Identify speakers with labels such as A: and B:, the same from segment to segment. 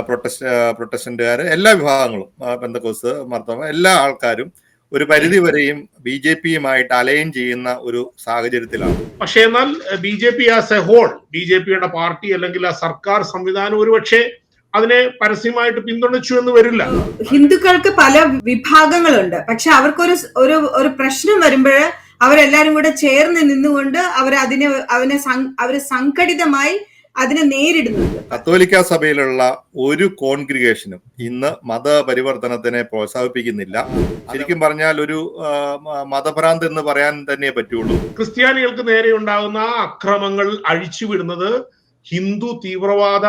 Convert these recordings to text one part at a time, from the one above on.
A: പ്രൊട്ടസ്റ്റന്റുകാർ, എല്ലാ വിഭാഗങ്ങളും, പെന്തക്കോസ്ത്, മാർത്തോമ, എല്ലാ ആൾക്കാരും ഒരു പരിധി വരെയും BJP-യുമായിട്ട് അലൈൻ ചെയ്യുന്ന ഒരു സാഹചര്യത്തിലാണ്.
B: പക്ഷേ എന്നാൽ BJP ആസ് എ ഹോൾ, BJP-യുടെ പാർട്ടി അല്ലെങ്കിൽ ആ സർക്കാർ സംവിധാനം ഒരുപക്ഷെ അതിനെ പരസ്യമായിട്ട് പിന്തുണച്ചു എന്ന് വരില്ല.
C: ഹിന്ദുക്കൾക്ക് പല വിഭാഗങ്ങളുണ്ട്, പക്ഷെ അവർക്കൊരു ഒരു പ്രശ്നം വരുമ്പോൾ അവരെല്ലാരും കൂടെ ചേർന്ന് നിന്നുകൊണ്ട് അവര് സംഘടിതമായി അതിനെ നേരിടുന്നുണ്ട്.
A: കത്തോലിക്ക സഭയിലുള്ള ഒരു കോൺഗ്രിഗേഷനും ഇന്ന് മതപരിവർത്തനത്തിനെ പ്രോത്സാഹിപ്പിക്കുന്നില്ല. ശരിക്കും പറഞ്ഞാൽ ഒരു മതഭ്രാന്ത് എന്ന് പറയാൻ തന്നെ പറ്റുള്ളൂ.
B: ക്രിസ്ത്യാനികൾക്ക് നേരെ ഉണ്ടാകുന്ന അക്രമങ്ങൾ അഴിച്ചുവിടുന്നത് ഹിന്ദു തീവ്രവാദ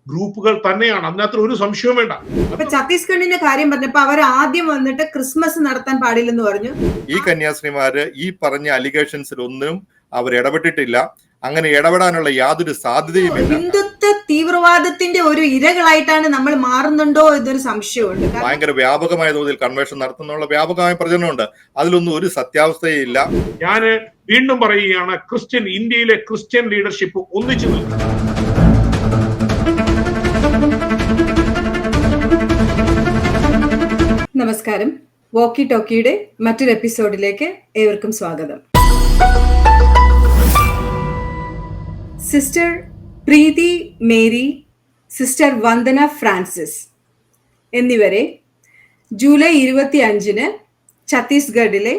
B: ഗ്രൂപ്പുകൾ തന്നെയാണ്. അതിനകത്ത് ഒരു സംശയവും വേണ്ട.
C: ഇപ്പൊ ഛത്തീസ്ഗഡിന്റെ കാര്യം പറഞ്ഞപ്പോ അവർ ആദ്യം വന്നിട്ട് ക്രിസ്മസ് നടത്താൻ പാടില്ലെന്ന് പറഞ്ഞു.
A: ഈ കന്യാസ്ത്രീമാര് ഈ പറഞ്ഞ അലിഗേഷൻസിൽ ഒന്നും അവർ ഇടപെട്ടിട്ടില്ല. അങ്ങനെ ഇടപെടാനുള്ള യാതൊരു സാധ്യതയുമില്ല.
C: ഹിന്ദുത്വ തീവ്രവാദത്തിന്റെ ഒരു ഇരകളായിട്ടാണ് നമ്മൾ മാറുന്നുണ്ടോ എന്നൊരു സംശയമുണ്ട്.
A: ഭയങ്കര വ്യാപകമായ തോതിൽ കൺവേർഷൻ നടത്തുന്നുള്ള വ്യാപകമായ പ്രചരണമുണ്ട്. അതിലൊന്നും ഒരു സത്യാവസ്ഥയില്ല.
B: ഞാൻ വീണ്ടും പറയുകയാണ്, ഇന്ത്യയിലെ ക്രിസ്ത്യൻ ലീഡർഷിപ്പ് ഒന്നിച്ചു നിൽക്കും.
C: നമസ്കാരം. വോക്കി ടോക്കിയുടെ മറ്റൊരു എപ്പിസോഡിലേക്ക് ഏവർക്കും സ്വാഗതം. സിസ്റ്റർ പ്രീതി മേരി, സിസ്റ്റർ വന്ദന ഫ്രാൻസിസ് എന്നിവരെ ജൂലൈ 25 ഛത്തീസ്ഗഡിലെ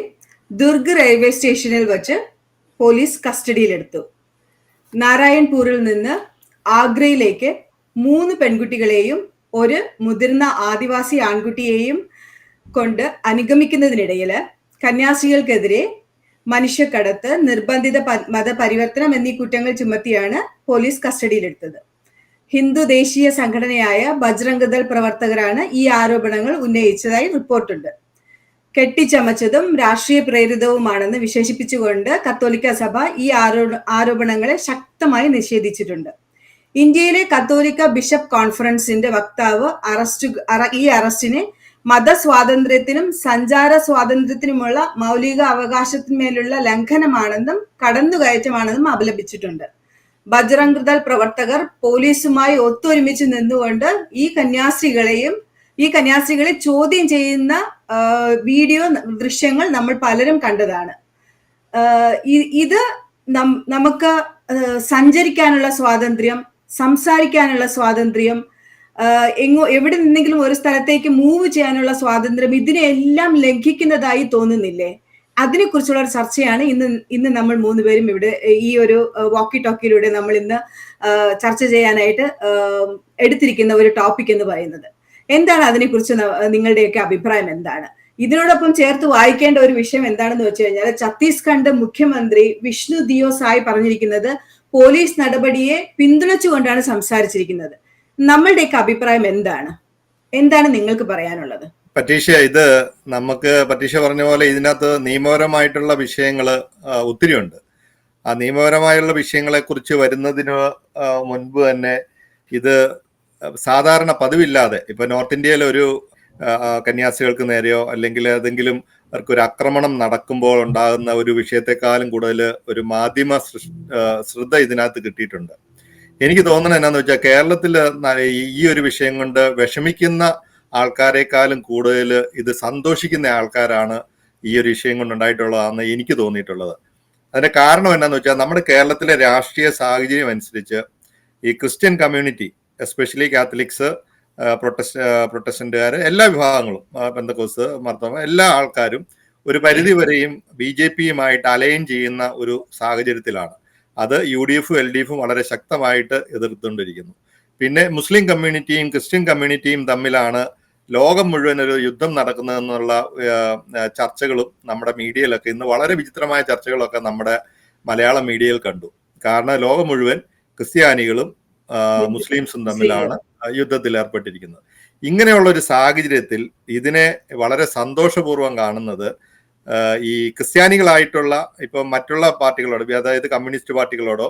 C: ദുർഗ് റെയിൽവേ സ്റ്റേഷനിൽ വച്ച് പോലീസ് കസ്റ്റഡിയിലെടുത്തു. നാരായൺപൂരിൽ നിന്ന് ആഗ്രയിലേക്ക് 3 പെൺകുട്ടികളെയും ഒരു മുതിർന്ന ആദിവാസി ആൺകുട്ടിയെയും കൊണ്ട് അനുഗമിക്കുന്നതിനിടയിൽ കന്യാസ്ത്രീകൾക്കെതിരെ മനുഷ്യക്കടത്ത്, നിർബന്ധിത മതപരിവർത്തനം എന്നീ കുറ്റങ്ങൾ ചുമത്തിയാണ് പോലീസ് കസ്റ്റഡിയിലെടുത്തത്. ഹിന്ദു ദേശീയ സംഘടനയായ ബജ്രംഗ് ദൾ പ്രവർത്തകരാണ് ഈ ആരോപണങ്ങൾ ഉന്നയിച്ചതായി റിപ്പോർട്ടുണ്ട്. കെട്ടിച്ചമച്ചതും രാഷ്ട്രീയ പ്രേരിതവുമാണെന്ന് വിശേഷിപ്പിച്ചുകൊണ്ട് കത്തോലിക്ക സഭ ഈ ആരോപണങ്ങളെ ശക്തമായി നിഷേധിച്ചിട്ടുണ്ട്. ഇന്ത്യയിലെ കത്തോലിക്ക ബിഷപ്പ് കോൺഫറൻസിന്റെ വക്താവ് ഈ അറസ്റ്റിനെ മതസ്വാതന്ത്ര്യത്തിനും സഞ്ചാര സ്വാതന്ത്ര്യത്തിനുമുള്ള മൗലിക അവകാശത്തിന്മേലുള്ള ലംഘനമാണെന്നും കടന്നുകയറ്റമാണെന്നും അപലപിച്ചിട്ടുണ്ട്. ബജ്രംഗ് ദൾ പ്രവർത്തകർ പോലീസുമായി ഒത്തൊരുമിച്ച് നിന്നുകൊണ്ട് ഈ കന്യാസ്ത്രീകളെ ചോദ്യം ചെയ്യുന്ന വീഡിയോ ദൃശ്യങ്ങൾ നമ്മൾ പലരും കണ്ടതാണ്. ഇത് നമുക്ക് സഞ്ചരിക്കാനുള്ള സ്വാതന്ത്ര്യം, സംസാരിക്കാനുള്ള സ്വാതന്ത്ര്യം, എവിടെ നിന്നെങ്കിലും ഒരു സ്ഥലത്തേക്ക് മൂവ് ചെയ്യാനുള്ള സ്വാതന്ത്ര്യം, ഇതിനെല്ലാം ലംഘിക്കുന്നതായി തോന്നുന്നില്ലേ? അതിനെക്കുറിച്ചുള്ള ഒരു ചർച്ചയാണ് ഇന്ന് നമ്മൾ 3 പേരും ഇവിടെ ഈ ഒരു വോക്കി ടോക്കിയിലൂടെ നമ്മൾ ഇന്ന് ചർച്ച ചെയ്യാനായിട്ട് എടുത്തിരിക്കുന്ന ഒരു ടോപ്പിക് എന്ന് പറയുന്നത്. എന്താണ് അതിനെക്കുറിച്ച് നിങ്ങളുടെയൊക്കെ അഭിപ്രായം എന്താണ്? ഇതിനോടൊപ്പം ചേർത്ത് വായിക്കേണ്ട ഒരു വിഷയം എന്താണെന്ന് വെച്ച് കഴിഞ്ഞാൽ, ഛത്തീസ്ഗഡ് മുഖ്യമന്ത്രി വിഷ്ണു ദിയോ സായ് പറഞ്ഞിരിക്കുന്നത് പോലീസ് നടപടിയെ പിന്തുണച്ചുകൊണ്ടാണ് സംസാരിച്ചിരിക്കുന്നത്. നമ്മളുടെയൊക്കെ അഭിപ്രായം എന്താണ് നിങ്ങൾക്ക് പറയാനുള്ളത്?
A: പറ്റീഷ, ഇത് നമുക്ക് പറ്റീഷ പറഞ്ഞ പോലെ ഇതിനകത്ത് നിയമപരമായിട്ടുള്ള വിഷയങ്ങൾ ഒത്തിരി ഉണ്ട്. ആ നിയമപരമായുള്ള വിഷയങ്ങളെ കുറിച്ച് വരുന്നതിന് മുൻപ് തന്നെ ഇത് സാധാരണ പതിവില്ലാതെ ഇപ്പൊ നോർത്ത് ഇന്ത്യയിലെ ഒരു കന്യാസ്ത്രീകൾക്ക് നേരെയോ അല്ലെങ്കിൽ ഏതെങ്കിലും അവർക്കൊരു ആക്രമണം നടക്കുമ്പോൾ ഉണ്ടാകുന്ന ഒരു വിഷയത്തെക്കാളും കൂടുതൽ ഒരു മാധ്യമ ശ്രദ്ധ ഇതിനകത്ത് കിട്ടിയിട്ടുണ്ട്. എനിക്ക് തോന്നുന്നത് എന്നാന്ന് വെച്ചാൽ, കേരളത്തിൽ ഈ ഒരു വിഷയം കൊണ്ട് വിഷമിക്കുന്ന ആൾക്കാരെക്കാളും കൂടുതൽ ഇത് സന്തോഷിക്കുന്ന ആൾക്കാരാണ് ഈ ഒരു വിഷയം കൊണ്ടുണ്ടായിട്ടുള്ളതാണെന്ന് എനിക്ക് തോന്നിയിട്ടുള്ളത്. അതിന്റെ കാരണം എന്നാന്ന് വെച്ചാൽ, നമ്മുടെ കേരളത്തിലെ രാഷ്ട്രീയ സാഹചര്യം അനുസരിച്ച് ഈ ക്രിസ്ത്യൻ കമ്മ്യൂണിറ്റി, എസ്പെഷ്യലി കാത്തലിക്സ്, പ്രൊട്ടസ്റ്റന്റുകാർ, എല്ലാ വിഭാഗങ്ങളും, പെന്തക്കോസ്ത്, മാർത്തോമ, എല്ലാ ആൾക്കാരും ഒരു പരിധി വരെയും BJP-യുമായിട്ട് അലൈൻ ചെയ്യുന്ന ഒരു സാഹചര്യത്തിലാണ്. അത് UDF-ഉം LDF-ഉം വളരെ ശക്തമായിട്ട് എതിർത്തുകൊണ്ടിരിക്കുന്നു. പിന്നെ മുസ്ലിം കമ്മ്യൂണിറ്റിയും ക്രിസ്ത്യൻ കമ്മ്യൂണിറ്റിയും തമ്മിലാണ് ലോകം മുഴുവൻ ഒരു യുദ്ധം നടക്കുന്നതെന്നുള്ള ചർച്ചകളും നമ്മുടെ മീഡിയയിലൊക്കെ ഇന്ന് വളരെ വിചിത്രമായ ചർച്ചകളൊക്കെ നമ്മുടെ മലയാളം മീഡിയയിൽ കണ്ടു. കാരണം ലോകം മുഴുവൻ ക്രിസ്ത്യാനികളും മുസ്ലിംസും തമ്മിലാണ് യുദ്ധത്തിൽ ഏർപ്പെട്ടിരിക്കുന്നത്. ഇങ്ങനെയുള്ള ഒരു സാഹചര്യത്തിൽ ഇതിനെ വളരെ സന്തോഷപൂർവ്വം കാണുന്നത് ഈ ക്രിസ്ത്യാനികളായിട്ടുള്ള ഇപ്പൊ മറ്റുള്ള പാർട്ടികളോട്, അതായത് കമ്മ്യൂണിസ്റ്റ് പാർട്ടികളോടോ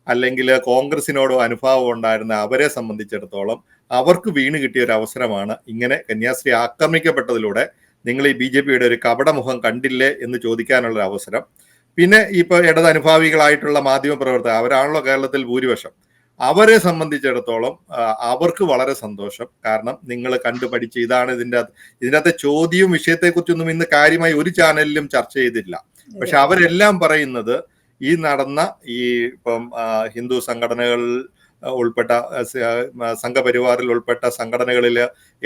A: അല്ലെങ്കിൽ കോൺഗ്രസിനോടോ അനുഭാവം ഉണ്ടായിരുന്ന അവരെ സംബന്ധിച്ചിടത്തോളം അവർക്ക് വീണ് കിട്ടിയ ഒരു അവസരമാണ് ഇങ്ങനെ കന്യാസ്ത്രീ ആക്രമിക്കപ്പെട്ടതിലൂടെ നിങ്ങൾ ഈ BJP-യുടെ ഒരു കപടമുഖം കണ്ടില്ലേ എന്ന് ചോദിക്കാനുള്ള അവസരം. പിന്നെ ഇപ്പൊ ഇടത് അനുഭാവികളായിട്ടുള്ള മാധ്യമ പ്രവർത്തകർ, അവരാണല്ലോ കേരളത്തിൽ ഭൂരിപക്ഷം, അവരെ സംബന്ധിച്ചിടത്തോളം അവർക്ക് വളരെ സന്തോഷം. കാരണം നിങ്ങൾ കണ്ടുപഠിച്ച് ഇതാണ് ഇതിനകത്തെ ചോദ്യവും വിഷയത്തെക്കുറിച്ചൊന്നും ഇന്ന് കാര്യമായി ഒരു ചാനലിലും ചർച്ച ചെയ്തില്ല. പക്ഷെ അവരെല്ലാം പറയുന്നത് ഈ നടന്ന ഇപ്പം ഹിന്ദു സംഘടനകൾ ഉൾപ്പെട്ട സംഘപരിവാറിൽ ഉൾപ്പെട്ട സംഘടനകളിൽ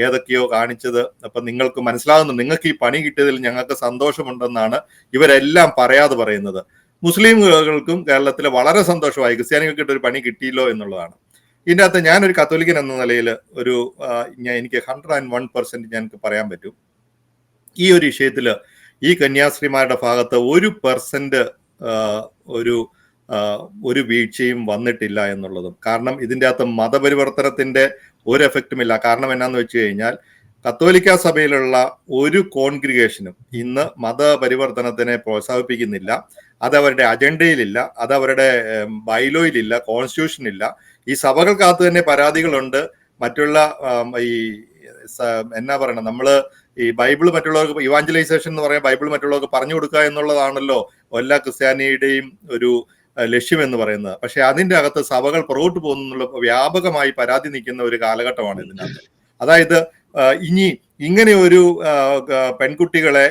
A: ഏതൊക്കെയോ കാണിച്ചത് അപ്പൊ നിങ്ങൾക്ക് മനസ്സിലാകുന്നു, നിങ്ങൾക്ക് ഈ പണി കിട്ടിയതിൽ ഞങ്ങൾക്ക് സന്തോഷമുണ്ടെന്നാണ് ഇവരെല്ലാം പറയാതെ പറയുന്നത്. മുസ്ലിമുകൾക്കും കേരളത്തിൽ വളരെ സന്തോഷമായി, ക്രിസ്ത്യാനികൾക്ക് ഒരു പണി കിട്ടിയല്ലോ എന്നുള്ളതാണ്. ഇതിൻ്റെ അകത്ത് ഞാനൊരു കത്തോലിക്കൻ എന്ന നിലയിൽ എനിക്ക് 101% ഞങ്ങൾക്ക് പറയാൻ പറ്റും, ഈ ഒരു വിഷയത്തിൽ ഈ കന്യാസ്ത്രീമാരുടെ ഭാഗത്ത് 1% ഒരു വീഴ്ചയും വന്നിട്ടില്ല എന്നുള്ളതും. കാരണം ഇതിൻ്റെ അകത്ത് മതപരിവർത്തനത്തിന്റെ ഒരു എഫക്റ്റും ഇല്ല. കാരണം എന്നാന്ന് വെച്ച് കഴിഞ്ഞാൽ കത്തോലിക്ക സഭയിലുള്ള ഒരു കോൺഗ്രിഗേഷനും ഇന്ന് മതപരിവർത്തനത്തിനെ പ്രോത്സാഹിപ്പിക്കുന്നില്ല. അതവരുടെ അജണ്ടയിലില്ല, അതവരുടെ ബൈലോയിലില്ല, കോൺസ്റ്റിറ്റ്യൂഷനില്ല. ഈ സഭകൾക്കകത്ത് തന്നെ പരാതികളുണ്ട്. മറ്റുള്ള ഈ എന്നാ പറയണം, നമ്മള് ഈ ബൈബിൾ മറ്റുള്ളവർക്ക് ഇവാഞ്ചലൈസേഷൻ എന്ന് പറയാൻ ബൈബിൾ മറ്റുള്ളവർക്ക് പറഞ്ഞു കൊടുക്കുക എന്നുള്ളതാണല്ലോ എല്ലാ ക്രിസ്ത്യാനിയുടെയും ഒരു ലക്ഷ്യം എന്ന് പറയുന്നത്. പക്ഷെ അതിന്റെ അകത്ത് സഭകൾ പുറകോട്ട് പോകുന്നുള്ള വ്യാപകമായി പരാതി നിൽക്കുന്ന ഒരു കാലഘട്ടമാണ് ഇതിനകത്ത്. അതായത് ഇനി ഇങ്ങനെ ഒരു പെൺകുട്ടികളെ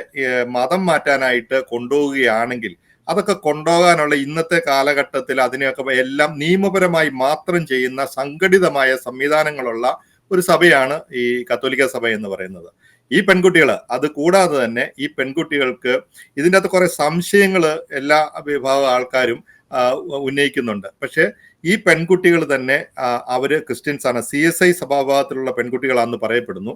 A: മതം മാറ്റാനായിട്ട് കൊണ്ടുപോവുകയാണെങ്കിൽ അതൊക്കെ കൊണ്ടുപോകാനുള്ള ഇന്നത്തെ കാലഘട്ടത്തിൽ അതിനെയൊക്കെ എല്ലാം നിയമപരമായി മാത്രം ചെയ്യുന്ന സംഘടിതമായ സംവിധാനങ്ങളുള്ള ഒരു സഭയാണ് ഈ കത്തോലിക്ക സഭ എന്ന് പറയുന്നത്. ഈ പെൺകുട്ടികൾ, അത് കൂടാതെ തന്നെ ഈ പെൺകുട്ടികൾക്ക് ഇതിൻ്റെ അകത്ത് കുറെ സംശയങ്ങൾ എല്ലാ വിഭാഗം ആൾക്കാരും ഉന്നയിക്കുന്നുണ്ട്. പക്ഷെ ഈ പെൺകുട്ടികൾ തന്നെ അവര് ക്രിസ്ത്യൻസ് ആണ്, CSI സഭാഭാഗത്തിലുള്ള പെൺകുട്ടികളാണെന്ന് പറയപ്പെടുന്നു.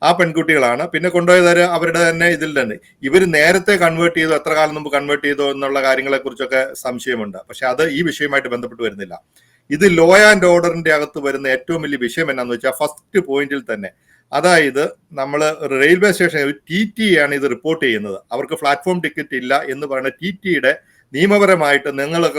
A: ആ പെൺകുട്ടികളാണ്. പിന്നെ കൊണ്ടുപോയത് അവരുടെ തന്നെ ഇതിൽ തന്നെ ഇവർ നേരത്തെ കൺവേർട്ട് ചെയ്തോ, എത്ര കാലം മുമ്പ് കൺവേർട്ട് ചെയ്തോ എന്നുള്ള കാര്യങ്ങളെ കുറിച്ചൊക്കെ സംശയമുണ്ട്. പക്ഷെ അത് ഈ വിഷയമായിട്ട് ബന്ധപ്പെട്ട് വരുന്നില്ല. ഇത് ലോ ആൻഡ് ഓർഡറിന്റെ അകത്ത് വരുന്ന ഏറ്റവും വലിയ വിഷയം എന്നാന്ന് വെച്ചാൽ ഫസ്റ്റ് പോയിന്റിൽ തന്നെ, അതായത് നമ്മൾ റെയിൽവേ സ്റ്റേഷൻ TT ആണ് ഇത് റിപ്പോർട്ട് ചെയ്യുന്നത്. അവർക്ക് പ്ലാറ്റ്ഫോം ടിക്കറ്റ് ഇല്ല എന്ന് പറയുന്ന TTയുടെ നിയമപരമായിട്ട്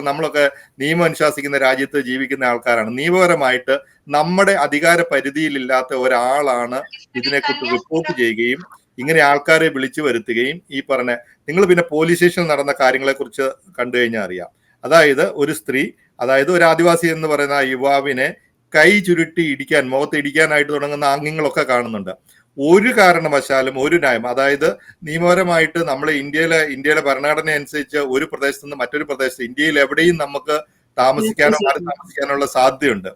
A: നമ്മളൊക്കെ നിയമം അനുശാസിക്കുന്ന രാജ്യത്ത് ജീവിക്കുന്ന ആൾക്കാരാണ്. നിയമപരമായിട്ട് നമ്മുടെ അധികാര പരിധിയിലില്ലാത്ത ഒരാളാണ് ഇതിനെക്കുറിച്ച് റിപ്പോർട്ട് ചെയ്യുകയും ഇങ്ങനെ ആൾക്കാരെ വിളിച്ചു വരുത്തുകയും ഈ പറഞ്ഞ നിങ്ങൾ പിന്നെ പോലീസ് സ്റ്റേഷനിൽ നടന്ന കാര്യങ്ങളെ കുറിച്ച് കണ്ടു കഴിഞ്ഞാൽ അറിയാം. അതായത് ഒരു സ്ത്രീ, അതായത് ഒരു ആദിവാസി എന്ന് പറയുന്ന ആ യുവാവിനെ കൈ ചുരുട്ടി ഇടിക്കാൻ, മുഖത്ത് ഇടിക്കാനായിട്ട് തുടങ്ങുന്ന ആംഗ്യങ്ങളൊക്കെ കാണുന്നുണ്ട്. ഒരു കാരണവശാലും ഒരു ന്യായം, അതായത് നിയമപരമായിട്ട് നമ്മൾ ഇന്ത്യയിലെ ഭരണഘടന അനുസരിച്ച് ഒരു പ്രദേശത്ത് നിന്ന് മറ്റൊരു പ്രദേശത്ത് ഇന്ത്യയിൽ എവിടെയും നമുക്ക് താമസിക്കാനോ മാറി താമസിക്കാനുള്ള സാധ്യതയുണ്ട്.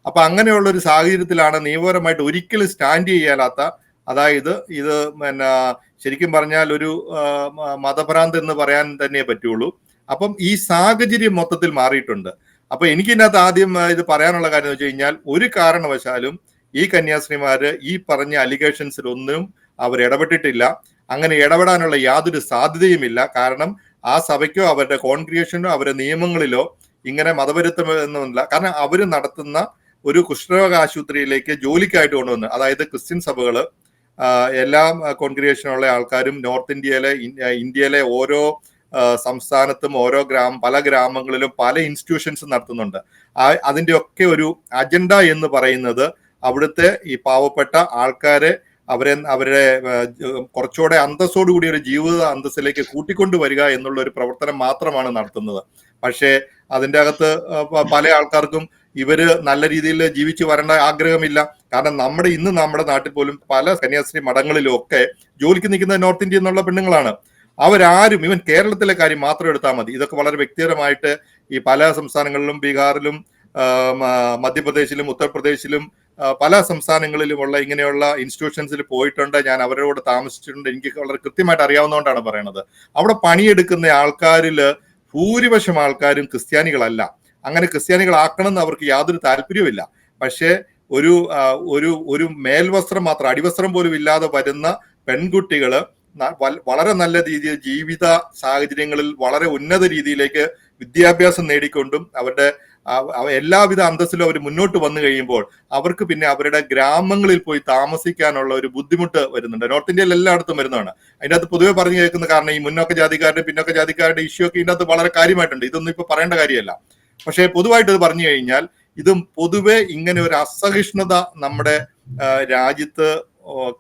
A: അപ്പൊ അങ്ങനെയുള്ള ഒരു സാഹചര്യത്തിലാണ് നിയമപരമായിട്ട് ഒരിക്കലും സ്റ്റാൻഡ് ചെയ്യാത്ത, അതായത് ഇത് ശരിക്കും പറഞ്ഞാൽ ഒരു മതഭ്രാന്ത് എന്ന് പറയാൻ തന്നെ പറ്റുള്ളൂ. അപ്പം ഈ സാഹചര്യം മൊത്തത്തിൽ മാറിയിട്ടുണ്ട്. അപ്പൊ എനിക്കിതിനകത്ത് ആദ്യം ഇത് പറയാനുള്ള കാര്യം എന്ന് വെച്ച് കഴിഞ്ഞാൽ, ഒരു കാരണവശാലും ഈ കന്യാസ്ത്രീമാര് ഈ പറഞ്ഞ അലിഗേഷൻസിലൊന്നും അവർ ഇടപെട്ടിട്ടില്ല. അങ്ങനെ ഇടപെടാനുള്ള യാതൊരു സാധ്യതയുമില്ല. കാരണം ആ സഭയ്ക്കോ അവരുടെ കോൺഗ്രിഗേഷനോ അവരുടെ നിയമങ്ങളിലോ ഇങ്ങനെ മതപരിത്വമൊന്നുമില്ല. കാരണം അവർ നടത്തുന്ന ഒരു കുഷ്ഠരോഗ ആശുപത്രിയിലേക്ക് ജോലിക്കായിട്ട് കൊണ്ടുവന്ന്, അതായത് ക്രിസ്ത്യൻ സഭകള് എല്ലാ കോൺഗ്രിഗേഷനുള്ള ആൾക്കാരും നോർത്ത് ഇന്ത്യയിലെ ഓരോ സംസ്ഥാനത്തും പല ഗ്രാമങ്ങളിലും പല ഇൻസ്റ്റിറ്റ്യൂഷൻസ് നടത്തുന്നുണ്ട്. അതിന്റെ ഒക്കെ ഒരു അജണ്ട എന്ന് പറയുന്നത് അവിടുത്തെ ഈ പാവപ്പെട്ട ആൾക്കാരെ അവരുടെ കുറച്ചുകൂടെ അന്തസ്സോടുകൂടി ഒരു ജീവിത അന്തസ്സിലേക്ക് കൂട്ടിക്കൊണ്ടുവരിക എന്നുള്ള ഒരു പ്രവർത്തനം മാത്രമാണ് നടത്തുന്നത്. പക്ഷേ അതിൻ്റെ അകത്ത് പല ആൾക്കാർക്കും ഇവര് നല്ല രീതിയിൽ ജീവിച്ചു വരേണ്ട ആഗ്രഹമില്ല. കാരണം നമ്മുടെ നാട്ടിൽ പോലും പല കന്യാസ്ത്രീ മഠങ്ങളിലും ഒക്കെ ജോലിക്ക് നിൽക്കുന്ന നോർത്ത് ഇന്ത്യ എന്നുള്ള പെണ്ണുങ്ങളാണ്. അവരാരും, ഇവൻ കേരളത്തിലെ കാര്യം മാത്രം എടുത്താൽ മതി, ഇതൊക്കെ വളരെ വ്യക്തിപരമായിട്ട് ഈ പല സംസ്ഥാനങ്ങളിലും ബീഹാറിലും മധ്യപ്രദേശിലും ഉത്തർപ്രദേശിലും പല സംസ്ഥാനങ്ങളിലുമുള്ള ഇങ്ങനെയുള്ള ഇൻസ്റ്റിറ്റ്യൂഷൻസിൽ പോയിട്ടുണ്ട്. ഞാൻ അവരോട് താമസിച്ചിട്ടുണ്ട്. എനിക്ക് വളരെ കൃത്യമായിട്ട് അറിയാവുന്നതുകൊണ്ടാണ് പറയണത്. അവിടെ പണിയെടുക്കുന്ന ആൾക്കാരില് ഭൂരിപക്ഷം ആൾക്കാരും ക്രിസ്ത്യാനികളല്ല. അങ്ങനെ ക്രിസ്ത്യാനികളാക്കണം എന്ന് അവർക്ക് യാതൊരു താല്പര്യവുമില്ല. പക്ഷേ ഒരു മേൽവസ്ത്രം മാത്രം, അടിവസ്ത്രം പോലും ഇല്ലാതെ വരുന്ന പെൺകുട്ടികള് വളരെ നല്ല രീതിയിൽ ജീവിത സാഹചര്യങ്ങളിൽ വളരെ ഉന്നത രീതിയിലേക്ക് വിദ്യാഭ്യാസം നേടിക്കൊണ്ടും അവരുടെ എല്ലാവിധ അന്തസ്സിലും അവർ മുന്നോട്ട് വന്നു കഴിയുമ്പോൾ അവർക്ക് പിന്നെ അവരുടെ ഗ്രാമങ്ങളിൽ പോയി താമസിക്കാനുള്ള ഒരു ബുദ്ധിമുട്ട് വരുന്നുണ്ട്. നോർത്ത് ഇന്ത്യയിൽ എല്ലായിടത്തും വരുന്നതാണ്. അതിൻ്റെ അകത്ത് പൊതുവെ പറഞ്ഞു കേൾക്കുന്ന കാരണം ഈ മുന്നോക്ക ജാതിക്കാരുടെ ഇഷ്യൂ ഒക്കെ ഇതിൻ്റെ അകത്ത് വളരെ കാര്യമായിട്ടുണ്ട്. ഇതൊന്നും ഇപ്പൊ പറയേണ്ട കാര്യമല്ല. പക്ഷേ പൊതുവായിട്ട് ഇത് പറഞ്ഞു കഴിഞ്ഞാൽ ഇതും പൊതുവെ ഇങ്ങനെ ഒരു അസഹിഷ്ണുത നമ്മുടെ രാജ്യത്ത്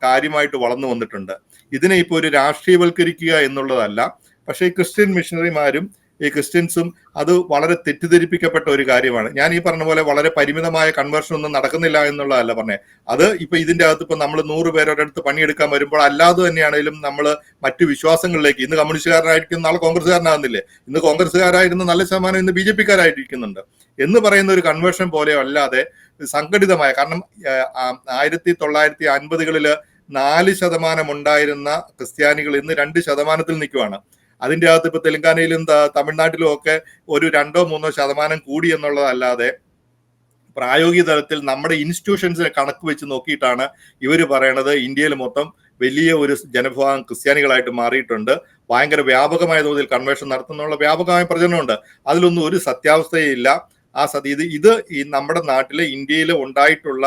A: കാര്യമായിട്ട് വളർന്നു വന്നിട്ടുണ്ട്. ഇതിനെ ഇപ്പോൾ ഒരു രാഷ്ട്രീയവൽക്കരിക്കുക എന്നുള്ളതല്ല. പക്ഷേ ക്രിസ്ത്യൻ മിഷണറിമാരും ഈ ക്രിസ്ത്യൻസും അത് വളരെ തെറ്റിദ്ധരിപ്പിക്കപ്പെട്ട ഒരു കാര്യമാണ്. ഞാൻ ഈ പറഞ്ഞ പോലെ വളരെ പരിമിതമായ കൺവേർഷൻ ഒന്നും നടക്കുന്നില്ല എന്നുള്ളതല്ല പറഞ്ഞത്. അത് ഇപ്പൊ ഇതിന്റെ അകത്ത് ഇപ്പൊ നമ്മൾ 100 പേരോടടുത്ത് പണിയെടുക്കാൻ വരുമ്പോൾ അല്ലാതെ തന്നെയാണെങ്കിലും നമ്മൾ മറ്റു വിശ്വാസങ്ങളിലേക്ക്, ഇന്ന് കമ്മ്യൂണിസ്റ്റുകാരനായിരിക്കും നാളെ കോൺഗ്രസ്സുകാരനാകുന്നില്ലേ, ഇന്ന് കോൺഗ്രസ്സുകാരായിരുന്ന നല്ല ശതമാനം ഇന്ന് BJP ക്കാരായിരിക്കുന്നുണ്ട് എന്ന് പറയുന്ന ഒരു കൺവേർഷൻ പോലെ അല്ലാതെ സംഘടിതമായ, കാരണം 1950-കളില് 4% ഉണ്ടായിരുന്ന ക്രിസ്ത്യാനികൾ ഇന്ന് 2% നിൽക്കുവാണ്. അതിന്റെ അകത്ത് ഇപ്പൊ തെലങ്കാനയിലും തമിഴ്നാട്ടിലും ഒക്കെ ഒരു 2-3% കൂടി എന്നുള്ളതല്ലാതെ പ്രായോഗിക തലത്തിൽ നമ്മുടെ ഇൻസ്റ്റിറ്റ്യൂഷൻസിനെ കണക്ക് വെച്ച് നോക്കിയിട്ടാണ് ഇവർ പറയണത് ഇന്ത്യയിൽ മൊത്തം വലിയ ഒരു ജനവിഭാഗം ക്രിസ്ത്യാനികളായിട്ട് മാറിയിട്ടുണ്ട്, ഭയങ്കര വ്യാപകമായ തോതിൽ കൺവേർഷൻ നടത്തുന്നുള്ള വ്യാപകമായ പ്രചരണമുണ്ട്. അതിലൊന്നും ഒരു സത്യാവസ്ഥയില്ല. ഇത് ഈ നമ്മുടെ നാട്ടിലെ ഇന്ത്യയിൽ ഉണ്ടായിട്ടുള്ള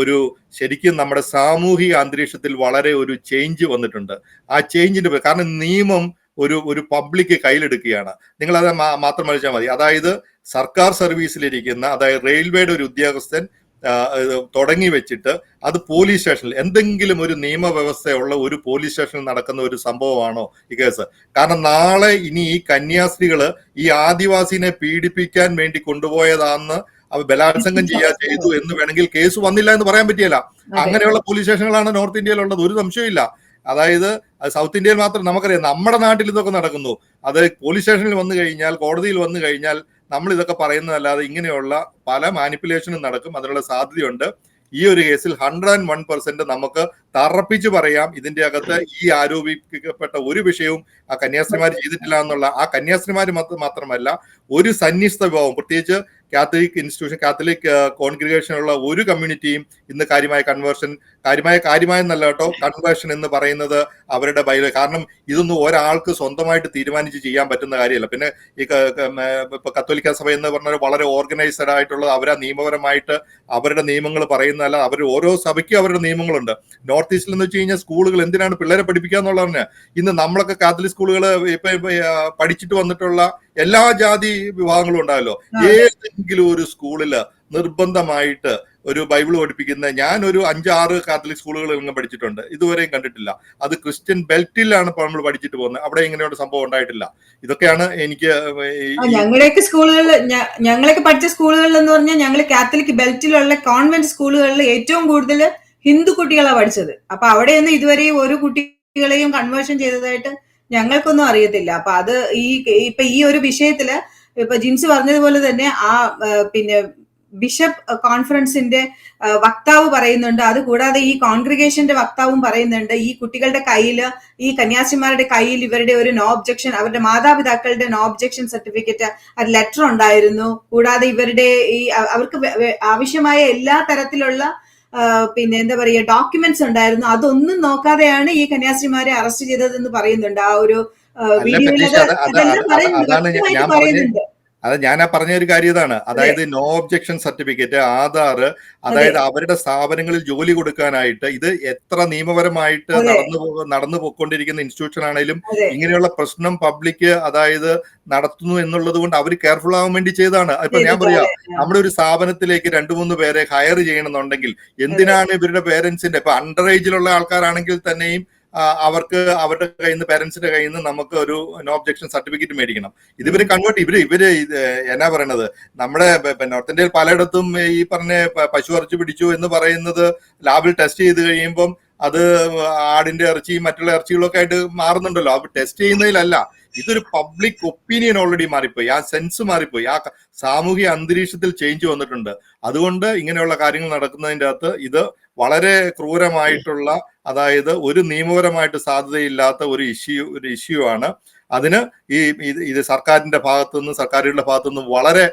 A: ഒരു ശരിക്കും നമ്മുടെ സാമൂഹിക അന്തരീക്ഷത്തിൽ വളരെ ഒരു ചേഞ്ച് വന്നിട്ടുണ്ട്. ആ ചേഞ്ചിന്റെ കാരണം നിയമം ഒരു പബ്ലിക് കയ്യിലെടുക്കുകയാണ്. നിങ്ങൾ അത് മാത്രം മനസ്സിലാൽ മതി. അതായത് സർക്കാർ സർവീസിലിരിക്കുന്ന, അതായത് റെയിൽവേയുടെ ഒരു ഉദ്യോഗസ്ഥൻ തുടങ്ങി വെച്ചിട്ട് അത് പോലീസ് സ്റ്റേഷനിൽ എന്തെങ്കിലും ഒരു നിയമവ്യവസ്ഥയുള്ള ഒരു പോലീസ് സ്റ്റേഷനിൽ നടക്കുന്ന ഒരു സംഭവമാണോ ഈ കേസ്? കാരണം നാളെ ഇനി ഈ കന്യാസ്ത്രീകള് ഈ ആദിവാസിനെ പീഡിപ്പിക്കാൻ വേണ്ടി കൊണ്ടുപോയതാന്ന് അവ ബലാത്സംഗം ചെയ്തു എന്ന് വേണമെങ്കിൽ കേസ് വന്നില്ല എന്ന് പറയാൻ പറ്റിയല്ല. അങ്ങനെയുള്ള പോലീസ് സ്റ്റേഷനുകളാണ് നോർത്ത് ഇന്ത്യയിലുള്ളത്, ഒരു സംശയമില്ല. അതായത് സൗത്ത് ഇന്ത്യയിൽ മാത്രം നമുക്കറിയാം, നമ്മുടെ നാട്ടിൽ ഇതൊക്കെ നടക്കുന്നു. അത് പോലീസ് സ്റ്റേഷനിൽ വന്നു കഴിഞ്ഞാൽ, കോടതിയിൽ വന്നു കഴിഞ്ഞാൽ നമ്മൾ ഇതൊക്കെ പറയുന്നതല്ലാതെ ഇങ്ങനെയുള്ള പല മാനിപ്പുലേഷനും നടക്കും, അതിനുള്ള സാധ്യതയുണ്ട്. ഈ ഒരു കേസിൽ 101% നമുക്ക് തറപ്പിച്ച് പറയാം, ഇതിന്റെ അകത്ത് ഈ ആരോപിക്കപ്പെട്ട ഒരു വിഷയവും ആ കന്യാസ്ത്രീമാർ ചെയ്തിട്ടില്ല എന്നുള്ള. ആ കന്യാസ്ത്രീമാർ മാത്രമല്ല, ഒരു സന്യസ്ത വിഭാഗം, പ്രത്യേകിച്ച് കാത്തലിക് ഇൻസ്റ്റിറ്റ്യൂഷൻ, കാത്തലിക് കോൺഗ്രിഗേഷനുള്ള ഒരു കമ്മ്യൂണിറ്റിയും ഇന്ന് കാര്യമായ കൺവേർഷൻ, കാര്യമായെന്നല്ല കേട്ടോ, കൺവേർഷൻ എന്ന് പറയുന്നത് അവരുടെ ബൈബിൾ. കാരണം ഇതൊന്നും ഒരാൾക്ക് സ്വന്തമായിട്ട് തീരുമാനിച്ച് ചെയ്യാൻ പറ്റുന്ന കാര്യമല്ല. പിന്നെ ഈ ഇപ്പൊ കത്തോലിക്ക സഭ എന്ന് പറഞ്ഞാൽ വളരെ ഓർഗനൈസ്ഡ് ആയിട്ടുള്ളത്, അവരാ നിയമപരമായിട്ട് അവരുടെ നിയമങ്ങൾ പറയുന്നതല്ല. അവർ ഓരോ സഭയ്ക്കും അവരുടെ നിയമങ്ങളുണ്ട്. നോർത്ത് ഈസ്റ്റിൽ എന്ന് വെച്ച് കഴിഞ്ഞാൽ സ്കൂളുകൾ എന്തിനാണ് പിള്ളേരെ പഠിപ്പിക്കുക എന്നുള്ളതാണ്. ഇന്ന് നമ്മളൊക്കെ കാത്തലിക് സ്കൂളുകൾ ഇപ്പൊ പഠിച്ചിട്ട് വന്നിട്ടുള്ള എല്ലാ ജാതി വിഭാഗങ്ങളും ഉണ്ടാവല്ലോ. ഏതെങ്കിലും ഒരു സ്കൂളില് നിർബന്ധമായിട്ട് ഒരു ബൈബിൾ പഠിപ്പിക്കുന്ന, ഞാൻ ഒരു 5-6 കാത്തലിക് സ്കൂളുകളിൽ ഇങ്ങനെ പഠിച്ചിട്ടുണ്ട്, ഇതുവരെയും കണ്ടിട്ടില്ല. അത് ക്രിസ്ത്യൻ ബെൽറ്റിലാണ് ഇപ്പൊ നമ്മൾ പഠിച്ചിട്ട് പോകുന്നത്. അവിടെ ഇങ്ങനെയുള്ള സംഭവം ഉണ്ടായിട്ടില്ല. ഇതൊക്കെയാണ് എനിക്ക്
C: ഞങ്ങളുടെയൊക്കെ സ്കൂളുകളിൽ, ഞങ്ങളൊക്കെ പഠിച്ച സ്കൂളുകളിൽ എന്ന് പറഞ്ഞാൽ ഞങ്ങൾ കാത്തലിക് ബെൽറ്റിലുള്ള കോൺവെന്റ് സ്കൂളുകളിൽ ഏറ്റവും കൂടുതൽ ഹിന്ദു കുട്ടികളാണ് പഠിച്ചത്. അപ്പൊ അവിടെയൊന്നും ഇതുവരെ ഒരു കുട്ടികളെയും കൺവേർഷൻ ചെയ്തതായിട്ട് ഞങ്ങൾക്കൊന്നും അറിയത്തില്ല. അപ്പൊ അത് ഇപ്പൊ ഈ ഒരു വിഷയത്തില് ഇപ്പൊ ജിൻസ് പറഞ്ഞതുപോലെ തന്നെ പിന്നെ ബിഷപ്പ് കോൺഫറൻസിന്റെ വക്താവ് പറയുന്നുണ്ട്. അത് കൂടാതെ ഈ കോൺഗ്രിഗേഷന്റെ വക്താവും പറയുന്നുണ്ട്, ഈ കുട്ടികളുടെ കയ്യിൽ, ഈ കന്യാസിമാരുടെ കയ്യിൽ ഇവരുടെ ഒരു നോ ഒബ്ജക്ഷൻ, അവരുടെ മാതാപിതാക്കളുടെ നോ ഒബ്ജക്ഷൻ സർട്ടിഫിക്കറ്റ്, അത് ലെറ്റർ ഉണ്ടായിരുന്നു. കൂടാതെ ഇവരുടെ അവർക്ക് ആവശ്യമായ എല്ലാ തരത്തിലുള്ള പിന്നെ എന്താ പറയുക ഡോക്യുമെന്റ്സ് ഉണ്ടായിരുന്നു. അതൊന്നും നോക്കാതെയാണ് ഈ കന്യാസ്ത്രീമാരെ അറസ്റ്റ് ചെയ്തതെന്ന് പറയുന്നുണ്ട്. ആ ഒരു വീഡിയോയിൽ പറയുന്നുണ്ട്.
A: അത് ഞാൻ പറഞ്ഞ ഒരു കാര്യം ഇതാണ്. അതായത് നോ ഒബ്ജക്ഷൻ സർട്ടിഫിക്കറ്റ്, ആധാർ, അതായത് അവരുടെ സ്ഥാപനങ്ങളിൽ ജോലി കൊടുക്കാനായിട്ട്, ഇത് എത്ര നിയമപരമായിട്ട് നടന്നു പോയിക്കൊണ്ടിരിക്കുന്ന ഇൻസ്റ്റിറ്റ്യൂഷൻ ആണെങ്കിലും ഇങ്ങനെയുള്ള പ്രശ്നം പബ്ലിക് അതായത് നടത്തുന്നു എന്നുള്ളത് കൊണ്ട് അവർ കെയർഫുൾ ആവാൻ വേണ്ടി ചെയ്തതാണ്. ഇപ്പൊ ഞാൻ പറയാം, നമ്മുടെ ഒരു സ്ഥാപനത്തിലേക്ക് 2-3 പേരെ ഹയർ ചെയ്യണമെന്നുണ്ടെങ്കിൽ എന്തിനാണ് ഇവരുടെ പേരൻസിന്റെ, ഇപ്പൊ അണ്ടർ ഏജിലുള്ള ആൾക്കാരാണെങ്കിൽ തന്നെയും അവർക്ക് അവരുടെ കയ്യിൽ നിന്ന്, പേരൻസിന്റെ കയ്യിൽ നിന്ന് നമുക്ക് ഒരു നോ ഒബ്ജക്ഷൻ സർട്ടിഫിക്കറ്റ് മേടിക്കണം. ഇവര് കൺവേർട്ട് ഇവര് എന്നാ പറയണത്, നമ്മുടെ നോർത്ത് ഇന്ത്യയിൽ പലയിടത്തും ഈ പറഞ്ഞ പശു ഇറച്ചി പിടിച്ചു എന്ന് പറയുന്നത് ലാബിൽ ടെസ്റ്റ് ചെയ്ത് കഴിയുമ്പം അത് ആടിന്റെ ഇറച്ചിയും മറ്റുള്ള ഇറച്ചികളൊക്കെ ആയിട്ട് മാറുന്നുണ്ടല്ലോ. അത് ടെസ്റ്റ് ചെയ്യുന്നതിലല്ല, ഇതൊരു പബ്ലിക് ഒപ്പീനിയൻ ഓൾറെഡി മാറിപ്പോയി, ആ സെൻസ് മാറിപ്പോയി, ആ സാമൂഹിക അന്തരീക്ഷത്തിൽ ചേഞ്ച് വന്നിട്ടുണ്ട്. അതുകൊണ്ട് ഇങ്ങനെയുള്ള കാര്യങ്ങൾ നടക്കുന്നതിൻ്റെ അകത്ത് ഇത് വളരെ ക്രൂരമായിട്ടുള്ള, അതായത് ഒരു നിയമപരമായിട്ട് സാധ്യതയില്ലാത്ത ഒരു ഇഷ്യൂ ആണ്. അതിന് ഇത് സർക്കാരിന്റെ സർക്കാരുകളുടെ ഭാഗത്തുനിന്ന് വളരെ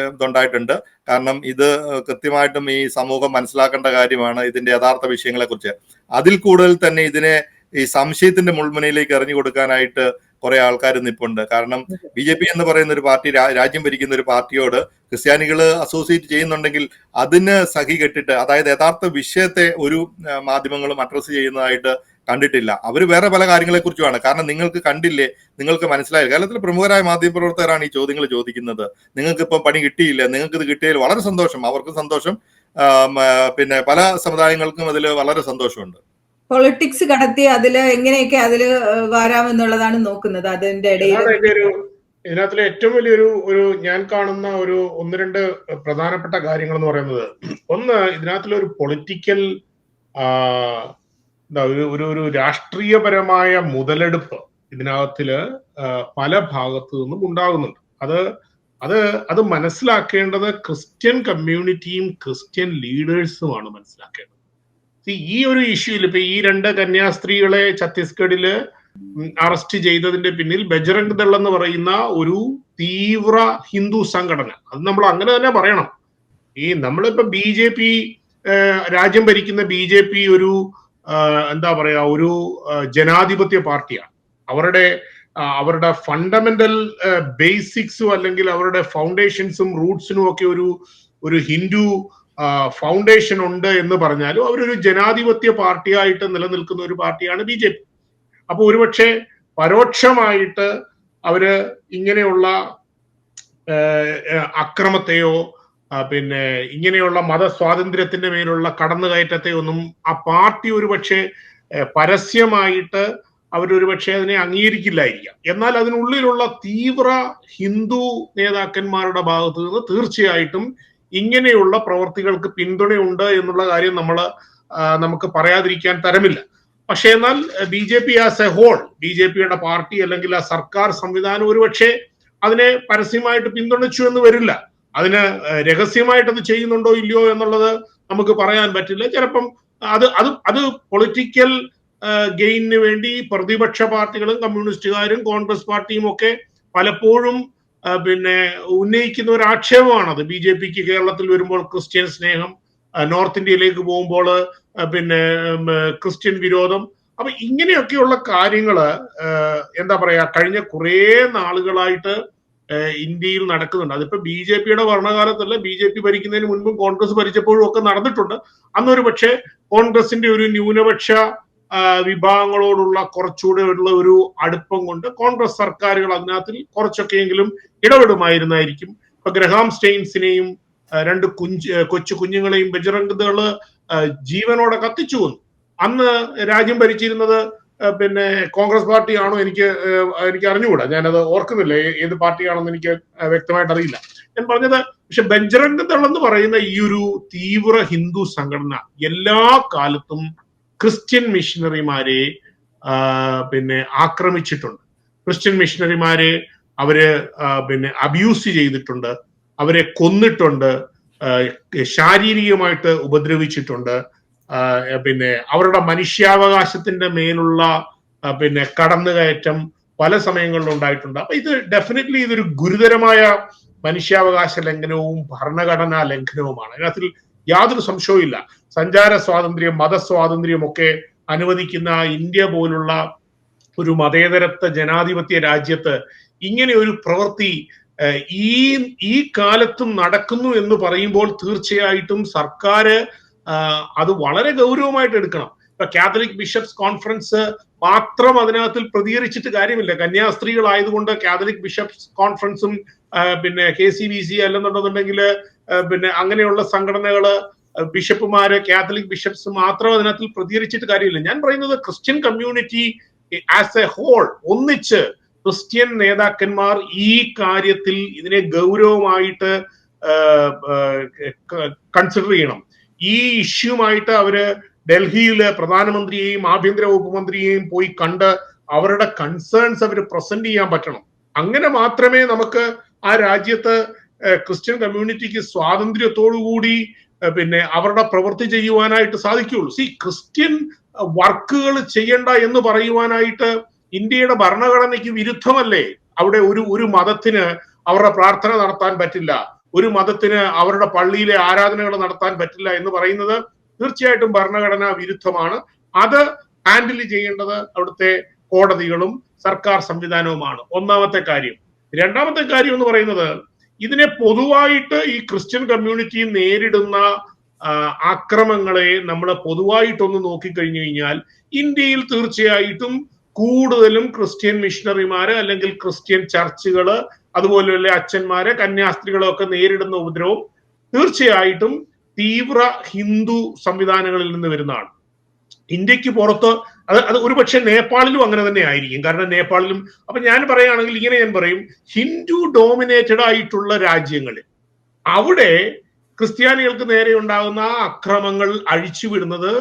A: ഇതുണ്ടായിട്ടുണ്ട്. കാരണം ഇത് കൃത്യമായിട്ടും ഈ സമൂഹം മനസ്സിലാക്കേണ്ട കാര്യമാണ്, ഇതിന്റെ യഥാർത്ഥ വിഷയങ്ങളെ കുറിച്ച്. അതിൽ കൂടുതൽ തന്നെ ഇതിനെ ഈ സംശയത്തിന്റെ മുൾമുനയിലേക്ക് എറിഞ്ഞു കൊടുക്കാനായിട്ട് കുറെ ആൾക്കാർ നിൽപ്പുണ്ട്. കാരണം BJP എന്ന് പറയുന്ന ഒരു പാർട്ടി, രാജ്യം ഭരിക്കുന്ന ഒരു പാർട്ടിയോട് ക്രിസ്ത്യാനികൾ അസോസിയേറ്റ് ചെയ്യുന്നുണ്ടെങ്കിൽ അതിന് സഖി കെട്ടിട്ട്, അതായത് യഥാർത്ഥ വിഷയത്തെ ഒരു മാധ്യമങ്ങളും അഡ്രസ് ചെയ്യുന്നതായിട്ട് കണ്ടിട്ടില്ല. അവർ വേറെ പല കാര്യങ്ങളെ കുറിച്ചുമാണ്. കാരണം നിങ്ങൾക്ക് കണ്ടില്ലേ, നിങ്ങൾക്ക് മനസ്സിലായില്ല. കേരളത്തിലെ പ്രമുഖരായ മാധ്യമപ്രവർത്തകരാണ് ഈ ചോദ്യങ്ങൾ ചോദിക്കുന്നത്. നിങ്ങൾക്ക് ഇപ്പം പണി കിട്ടിയില്ല, നിങ്ങൾക്ക് ഇത് കിട്ടിയതിൽ വളരെ സന്തോഷം, അവർക്കും സന്തോഷം, പിന്നെ പല സമുദായങ്ങൾക്കും അതിൽ വളരെ സന്തോഷമുണ്ട്.
C: പൊളിറ്റിക്സ് കടത്തി അതില് എങ്ങനെയൊക്കെ അതില് വരാമെന്നുള്ളതാണ് നോക്കുന്നത്. അതിന്റെ ഇടയിൽ
B: ഇതിനകത്തിലെ ഏറ്റവും വലിയൊരു ഞാൻ കാണുന്ന ഒന്ന് രണ്ട് പ്രധാനപ്പെട്ട കാര്യങ്ങൾ എന്ന് പറയുന്നത്, ഒന്ന് ഇതിനകത്തിലെ ഒരു പൊളിറ്റിക്കൽ എന്താ ഒരു രാഷ്ട്രീയപരമായ മുതലെടുപ്പ് ഇതിനകത്തില് പല ഭാഗത്തു നിന്നും ഉണ്ടാകുന്നുണ്ട്. അത് മനസ്സിലാക്കേണ്ടത് ക്രിസ്ത്യൻ കമ്മ്യൂണിറ്റിയും ക്രിസ്ത്യൻ ലീഡേഴ്സുമാണ് മനസ്സിലാക്കേണ്ടത്. ഈ ഒരു ഇഷ്യൂയിൽ ഇപ്പൊ ഈ 2 കന്യാസ്ത്രീകളെ ഛത്തീസ്ഗഡില് അറസ്റ്റ് ചെയ്തതിന്റെ പിന്നിൽ ബജ്റംഗ് ദൾ എന്ന് പറയുന്ന ഒരു തീവ്ര ഹിന്ദു സംഘടന, അത് നമ്മൾ അങ്ങനെ തന്നെ പറയണം. നമ്മളിപ്പോ BJP രാജ്യം ഭരിക്കുന്ന BJP ഒരു എന്താ പറയാ ഒരു ജനാധിപത്യ പാർട്ടിയാണ്. അവരുടെ ഫണ്ടമെന്റൽ ബേസിക്സും അല്ലെങ്കിൽ അവരുടെ ഫൗണ്ടേഷൻസും റൂട്ട്സിനും ഒക്കെ ഒരു ഹിന്ദു ഫൗണ്ടേഷൻ ഉണ്ട് എന്ന് പറഞ്ഞാലും അവരൊരു ജനാധിപത്യ പാർട്ടിയായിട്ട് നിലനിൽക്കുന്ന ഒരു പാർട്ടിയാണ് BJP. അപ്പൊ ഒരുപക്ഷെ പരോക്ഷമായിട്ട് അവര് ഇങ്ങനെയുള്ള അക്രമത്തെയോ പിന്നെ ഇങ്ങനെയുള്ള മതസ്വാതന്ത്ര്യത്തിന്റെ മേലുള്ള കടന്നുകയറ്റത്തെയോ ഒന്നും ആ പാർട്ടി ഒരുപക്ഷെ പരസ്യമായിട്ട് അവരൊരുപക്ഷെ അതിനെ അംഗീകരിക്കില്ലായിരിക്കാം. എന്നാൽ അതിനുള്ളിലുള്ള തീവ്ര ഹിന്ദു നേതാക്കന്മാരുടെ ഭാഗത്ത് നിന്ന് തീർച്ചയായിട്ടും ഇങ്ങനെയുള്ള പ്രവർത്തികൾക്ക് പിന്തുണയുണ്ട് എന്നുള്ള കാര്യം നമുക്ക് പറയാതിരിക്കാൻ തരമില്ല. പക്ഷെ എന്നാൽ BJP ആസ് എ ഹോൾ, BJPയുടെ പാർട്ടി അല്ലെങ്കിൽ ആ സർക്കാർ സംവിധാനം ഒരുപക്ഷെ അതിനെ പരസ്യമായിട്ട് പിന്തുണച്ചു എന്ന് വരില്ല. അതിന് രഹസ്യമായിട്ട് അത് ചെയ്യുന്നുണ്ടോ ഇല്ലയോ എന്നുള്ളത് നമുക്ക് പറയാൻ പറ്റില്ല. ചിലപ്പം അത് പൊളിറ്റിക്കൽ ഗെയിനിന് വേണ്ടി പ്രതിപക്ഷ പാർട്ടികളും കമ്മ്യൂണിസ്റ്റുകാരും കോൺഗ്രസ് പാർട്ടിയും ഒക്കെ പലപ്പോഴും പിന്നെ ഉന്നയിക്കുന്ന ഒരു ആക്ഷേപമാണത്. BJPക്ക് കേരളത്തിൽ വരുമ്പോൾ ക്രിസ്ത്യൻ സ്നേഹം, നോർത്ത് ഇന്ത്യയിലേക്ക് പോകുമ്പോൾ പിന്നെ ക്രിസ്ത്യൻ വിരോധം. അപ്പൊ ഇങ്ങനെയൊക്കെയുള്ള കാര്യങ്ങള് എന്താ പറയാ കഴിഞ്ഞ കുറെ നാളുകളായിട്ട് ഇന്ത്യയിൽ നടക്കുന്നുണ്ട്. അതിപ്പോ BJPയുടെ ഭരണകാലത്തല്ല, BJP ഭരിക്കുന്നതിന് മുൻപും കോൺഗ്രസ് ഭരിച്ചപ്പോഴും ഒക്കെ നടന്നിട്ടുണ്ട്. അന്നൊരു പക്ഷേ കോൺഗ്രസിന്റെ ഒരു ന്യൂനപക്ഷ വിഭാഗങ്ങളോടുള്ള കുറച്ചുകൂടെ ഉള്ള ഒരു അടുപ്പം കൊണ്ട് കോൺഗ്രസ് സർക്കാരുകൾ അതിനകത്ത് കുറച്ചൊക്കെയെങ്കിലും ഇടപെടുമായിരുന്നായിരിക്കും. ഇപ്പൊ ഗ്രഹാം സ്റ്റെയിൻസിനെയും 2 കൊച്ചു കുഞ്ഞുങ്ങളെയും ബജ്റംഗ് ദൾ ജീവനോടെ കത്തിച്ചു കൊന്നു. അന്ന് രാജ്യം ഭരിച്ചിരുന്നത് പിന്നെ കോൺഗ്രസ് പാർട്ടിയാണോ എനിക്ക് അറിഞ്ഞുകൂടാ, ഞാനത് ഓർക്കുന്നില്ല ഏത് പാർട്ടിയാണെന്ന് എനിക്ക് വ്യക്തമായിട്ട് അറിയില്ല. ഞാൻ പറഞ്ഞത് പക്ഷെ ബജ്റംഗ് ദൾ എന്ന് പറയുന്ന ഈ ഒരു തീവ്ര ഹിന്ദു സംഘടന എല്ലാ കാലത്തും ക്രിസ്ത്യൻ മിഷണറിമാരെ പിന്നെ ആക്രമിച്ചിട്ടുണ്ട്. ക്രിസ്ത്യൻ മിഷണറിമാരെ അവര് പിന്നെ അബ്യൂസ് ചെയ്തിട്ടുണ്ട്, അവരെ കൊന്നിട്ടുണ്ട്, ശാരീരികമായിട്ട് ഉപദ്രവിച്ചിട്ടുണ്ട്. പിന്നെ അവരുടെ മനുഷ്യാവകാശത്തിന്റെ മേലുള്ള പിന്നെ കടന്നുകയറ്റം പല സമയങ്ങളിലും ഉണ്ടായിട്ടുണ്ട്. അപ്പൊ ഇത് ഡെഫിനറ്റ്ലി ഇതൊരു ഗുരുതരമായ മനുഷ്യാവകാശ ലംഘനവും ഭരണഘടനാ ലംഘനവുമാണ്. അതിനകത്തിൽ യാതൊരു സംശയവും ഇല്ല. സഞ്ചാര സ്വാതന്ത്ര്യം, മതസ്വാതന്ത്ര്യം ഒക്കെ അനുവദിക്കുന്ന ഇന്ത്യ പോലുള്ള ഒരു മതേതരത്വ ജനാധിപത്യ രാജ്യത്ത് ഇങ്ങനെ ഒരു പ്രവൃത്തി ഈ കാലത്തും നടക്കുന്നു എന്ന് പറയുമ്പോൾ തീർച്ചയായിട്ടും സർക്കാർ അത് വളരെ ഗൗരവമായിട്ട് എടുക്കണം. ഇപ്പൊ കാത്തലിക് ബിഷപ്സ് കോൺഫറൻസ് മാത്രം അതിനകത്തിൽ പ്രതികരിച്ചിട്ട് കാര്യമില്ല. കന്യാസ്ത്രീകളായതുകൊണ്ട് കാത്തലിക് ബിഷപ്സ് കോൺഫറൻസും പിന്നെ KCBC അല്ലെന്നുണ്ടെന്നുണ്ടെങ്കിൽ പിന്നെ അങ്ങനെയുള്ള സംഘടനകള്, ബിഷപ്പുമാര്, കാത്തലിക് ബിഷപ്സ് മാത്രം അതിനകത്തിൽ പ്രതികരിച്ചിട്ട് കാര്യമില്ല. ഞാൻ പറയുന്നത് Christian community as a whole ഒന്നിച്ച് ക്രിസ്ത്യൻ നേതാക്കന്മാർ ഈ കാര്യത്തിൽ ഇതിനെ ഗൗരവമായിട്ട് കൺസിഡർ ചെയ്യണം. ഈ ഇഷ്യൂമായിട്ട് അവര് ഡൽഹിയില് പ്രധാനമന്ത്രിയെയും ആഭ്യന്തര വകുപ്പ് മന്ത്രിയെയും പോയി കണ്ട് അവരുടെ കൺസേൺസ് അവർ പ്രസന്റ് ചെയ്യാൻ പറ്റണം. അങ്ങനെ മാത്രമേ നമുക്ക് ആ രാജ്യത്ത് ക്രിസ്ത്യൻ കമ്മ്യൂണിറ്റിക്ക് സ്വാതന്ത്ര്യത്തോടുകൂടി പിന്നെ അവരുടെ പ്രവൃത്തി ചെയ്യുവാനായിട്ട് സാധിക്കുകയുള്ളൂ. ക്രിസ്ത്യൻ വർക്കുകൾ ചെയ്യണ്ട എന്ന് പറയുവാനായിട്ട് ഇന്ത്യയുടെ ഭരണഘടനയ്ക്ക് വിരുദ്ധമല്ലേ? അവിടെ ഒരു മതത്തിന് അവരുടെ പ്രാർത്ഥന നടത്താൻ പറ്റില്ല, ഒരു മതത്തിന് അവരുടെ പള്ളിയിലെ ആരാധനകൾ നടത്താൻ പറ്റില്ല എന്ന് പറയുന്നത് തീർച്ചയായിട്ടും ഭരണഘടനാ വിരുദ്ധമാണ്. അത് ഹാൻഡിൽ ചെയ്യേണ്ടത് അവിടുത്തെ കോടതികളും സർക്കാർ സംവിധാനവുമാണ്. ഒന്നാമത്തെ കാര്യം. രണ്ടാമത്തെ കാര്യം എന്ന് പറയുന്നത്, ഇതിനെ പൊതുവായിട്ട് ഈ ക്രിസ്ത്യൻ കമ്മ്യൂണിറ്റി നേരിടുന്ന ആക്രമങ്ങളെ നമ്മൾ പൊതുവായിട്ടൊന്ന് നോക്കിക്കഴിഞ്ഞു കഴിഞ്ഞാൽ ഇന്ത്യയിൽ തീർച്ചയായിട്ടും കൂടുതലും ക്രിസ്ത്യൻ മിഷണറിമാര് അല്ലെങ്കിൽ ക്രിസ്ത്യൻ ചർച്ചുകള് അതുപോലെയുള്ള അച്ഛന്മാരെ, കന്യാസ്ത്രീകളൊക്കെ നേരിടുന്ന ഉപദ്രവം തീർച്ചയായിട്ടും തീവ്ര ഹിന്ദു സംവിധാനങ്ങളിൽ നിന്ന് വരുന്നതാണ്. ഇന്ത്യക്ക് പുറത്ത് അത് ഒരുപക്ഷെ നേപ്പാളിലും അങ്ങനെ തന്നെ ആയിരിക്കും. കാരണം നേപ്പാളിലും, അപ്പൊ ഞാൻ പറയുകയാണെങ്കിൽ ഇങ്ങനെ ഞാൻ പറയും, ഹിന്ദു ഡോമിനേറ്റഡ് ആയിട്ടുള്ള രാജ്യങ്ങളിൽ അവിടെ ക്രിസ്ത്യാനികൾക്ക് നേരെ ഉണ്ടാകുന്ന അക്രമങ്ങൾ അഴിച്ചുവിടുന്നത്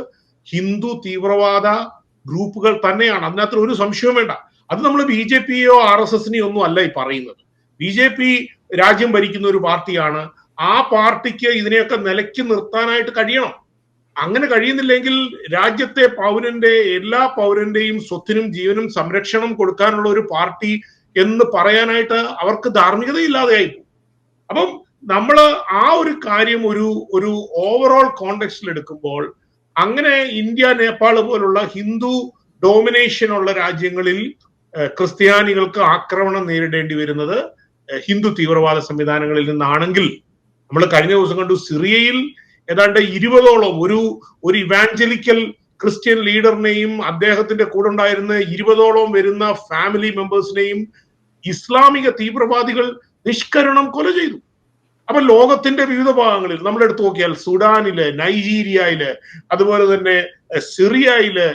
B: ഹിന്ദു തീവ്രവാദ ഗ്രൂപ്പുകൾ തന്നെയാണ്. അതിനകത്ത് ഒരു സംശയവും വേണ്ട. അത് നമ്മൾ BJPയോ RSSനെയോ ഒന്നും അല്ല ഈ പറയുന്നത്. BJP രാജ്യം ഭരിക്കുന്ന ഒരു പാർട്ടിയാണ്. ആ പാർട്ടിക്ക് ഇതിനെയൊക്കെ നിലയ്ക്ക് നിർത്താനായിട്ട് കഴിയണം. അങ്ങനെ കഴിയുന്നില്ലെങ്കിൽ രാജ്യത്തെ എല്ലാ പൗരന്റെയും സ്വത്തിനും ജീവനും സംരക്ഷണം കൊടുക്കാനുള്ള ഒരു പാർട്ടി എന്ന് പറയാനായിട്ട് അവർക്ക് ധാർമ്മികതയില്ലാതെയായി പോകും. അപ്പം നമ്മൾ ആ ഒരു കാര്യം ഒരു ഓവറോൾ കോണ്ടെക്സ്റ്റിൽ എടുക്കുമ്പോൾ, അങ്ങനെ ഇന്ത്യ, നേപ്പാൾ പോലുള്ള ഹിന്ദു ഡോമിനേഷൻ ഉള്ള രാജ്യങ്ങളിൽ ക്രിസ്ത്യാനികൾക്ക് ആക്രമണം നേരിടേണ്ടി വരുന്നത് ഹിന്ദു തീവ്രവാദ സംവിധാനങ്ങളിൽ നിന്നാണെങ്കിൽ, നമ്മൾ കഴിഞ്ഞ ദിവസം കണ്ടു സിറിയയിൽ ഏതാണ്ട് 20ഓളം ഒരു ഇവാഞ്ചലിക്കൽ ക്രിസ്ത്യൻ ലീഡറിനെയും അദ്ദേഹത്തിന്റെ കൂടെ ഉണ്ടായിരുന്ന 20ഓളം വരുന്ന ഫാമിലി മെമ്പേഴ്സിനെയും ഇസ്ലാമിക തീവ്രവാദികൾ നിഷ്കരണം കൊല ചെയ്തു. അപ്പൊ ലോകത്തിന്റെ വിവിധ ഭാഗങ്ങളിൽ നമ്മൾ എടുത്തു നോക്കിയാൽ സുഡാനില്, നൈജീരിയയില്, അതുപോലെ തന്നെ സിറിയയില്,